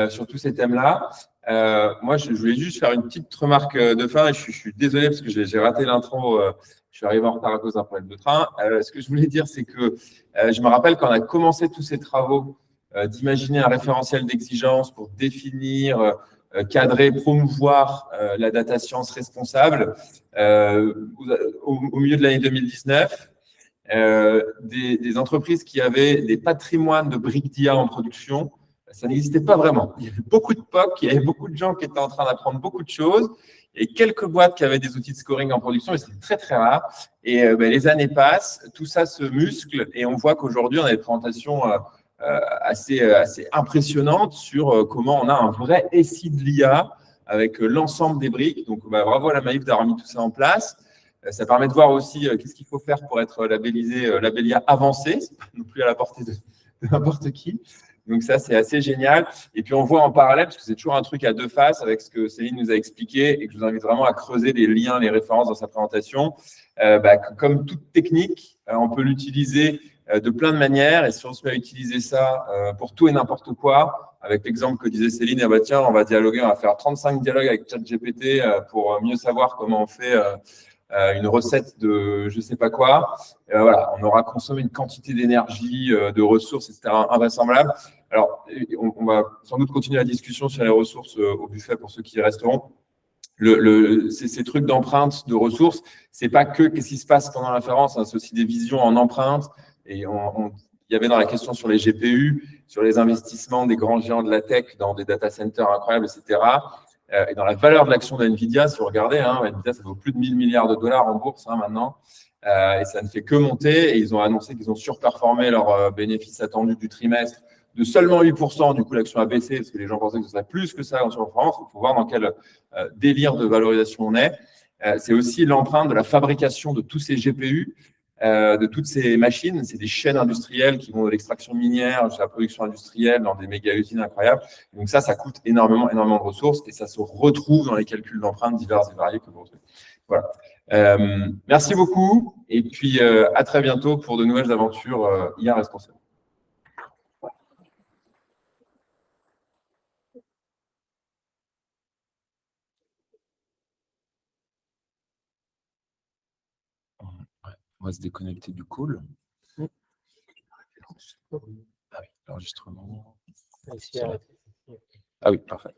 sur tous ces thèmes-là. Moi, je voulais juste faire une petite remarque de fin et je suis désolé parce que j'ai raté l'intro. Je suis arrivé en retard à cause d'un problème de train. Ce que je voulais dire, c'est que je me rappelle quand on a commencé tous ces travaux d'imaginer un référentiel d'exigence pour définir, cadrer, promouvoir la data science responsable au milieu de l'année 2019. Des entreprises qui avaient des patrimoines de briques d'IA en production, ça n'existait pas vraiment. Il y avait beaucoup de POC, il y avait beaucoup de gens qui étaient en train d'apprendre beaucoup de choses, et quelques boîtes qui avaient des outils de scoring en production, et c'était très, très rare. Et les années passent, tout ça se muscle, et on voit qu'aujourd'hui, on a des présentations assez impressionnantes sur comment on a un vrai SI de l'IA avec l'ensemble des briques. Donc, bravo à la Maïf d'avoir mis tout ça en place. Ça permet de voir aussi qu'est-ce qu'il faut faire pour être labellisé Labelia avancé, c'est pas non plus à la portée de n'importe qui. Donc ça, c'est assez génial. Et puis on voit en parallèle, parce que c'est toujours un truc à 2 faces avec ce que Céline nous a expliqué et que je vous invite vraiment à creuser les liens, les références dans sa présentation. Comme toute technique, on peut l'utiliser de plein de manières. Et si on se met à utiliser ça pour tout et n'importe quoi, avec l'exemple que disait Céline, tiens, on va dialoguer, on va faire 35 dialogues avec ChatGPT pour mieux savoir comment on fait une recette de je ne sais pas quoi. Voilà, on aura consommé une quantité d'énergie, de ressources, etc. invraisemblables. Alors, on va sans doute continuer la discussion sur les ressources au buffet pour ceux qui resteront. Ces trucs d'empreinte de ressources, c'est pas que qu'est-ce qui se passe pendant l'inférence, hein, c'est aussi des visions en empreinte. Et il y avait dans la question sur les GPU, sur les investissements des grands géants de la tech dans des data centers incroyables, etc. Et dans la valeur de l'action de NVIDIA, si vous regardez, NVIDIA, ça vaut plus de 1000 milliards de dollars en bourse maintenant. Et ça ne fait que monter. Et ils ont annoncé qu'ils ont surperformé leurs bénéfices attendus du trimestre de seulement 8%. Du coup, l'action a baissé parce que les gens pensaient que ce serait plus que ça en surperformance. Il faut voir dans quel délire de valorisation on est. C'est aussi l'empreinte de la fabrication de tous ces GPU, de toutes ces machines. C'est des chaînes industrielles qui vont de l'extraction minière jusqu'à la production industrielle dans des méga-usines incroyables. Donc ça coûte énormément de ressources et ça se retrouve dans les calculs d'empreintes diverses et variées que vous retrouvez. Voilà. Merci beaucoup et puis à très bientôt pour de nouvelles aventures IA responsables. On va se déconnecter du call. Ah oui, l'enregistrement. Ah oui, parfait.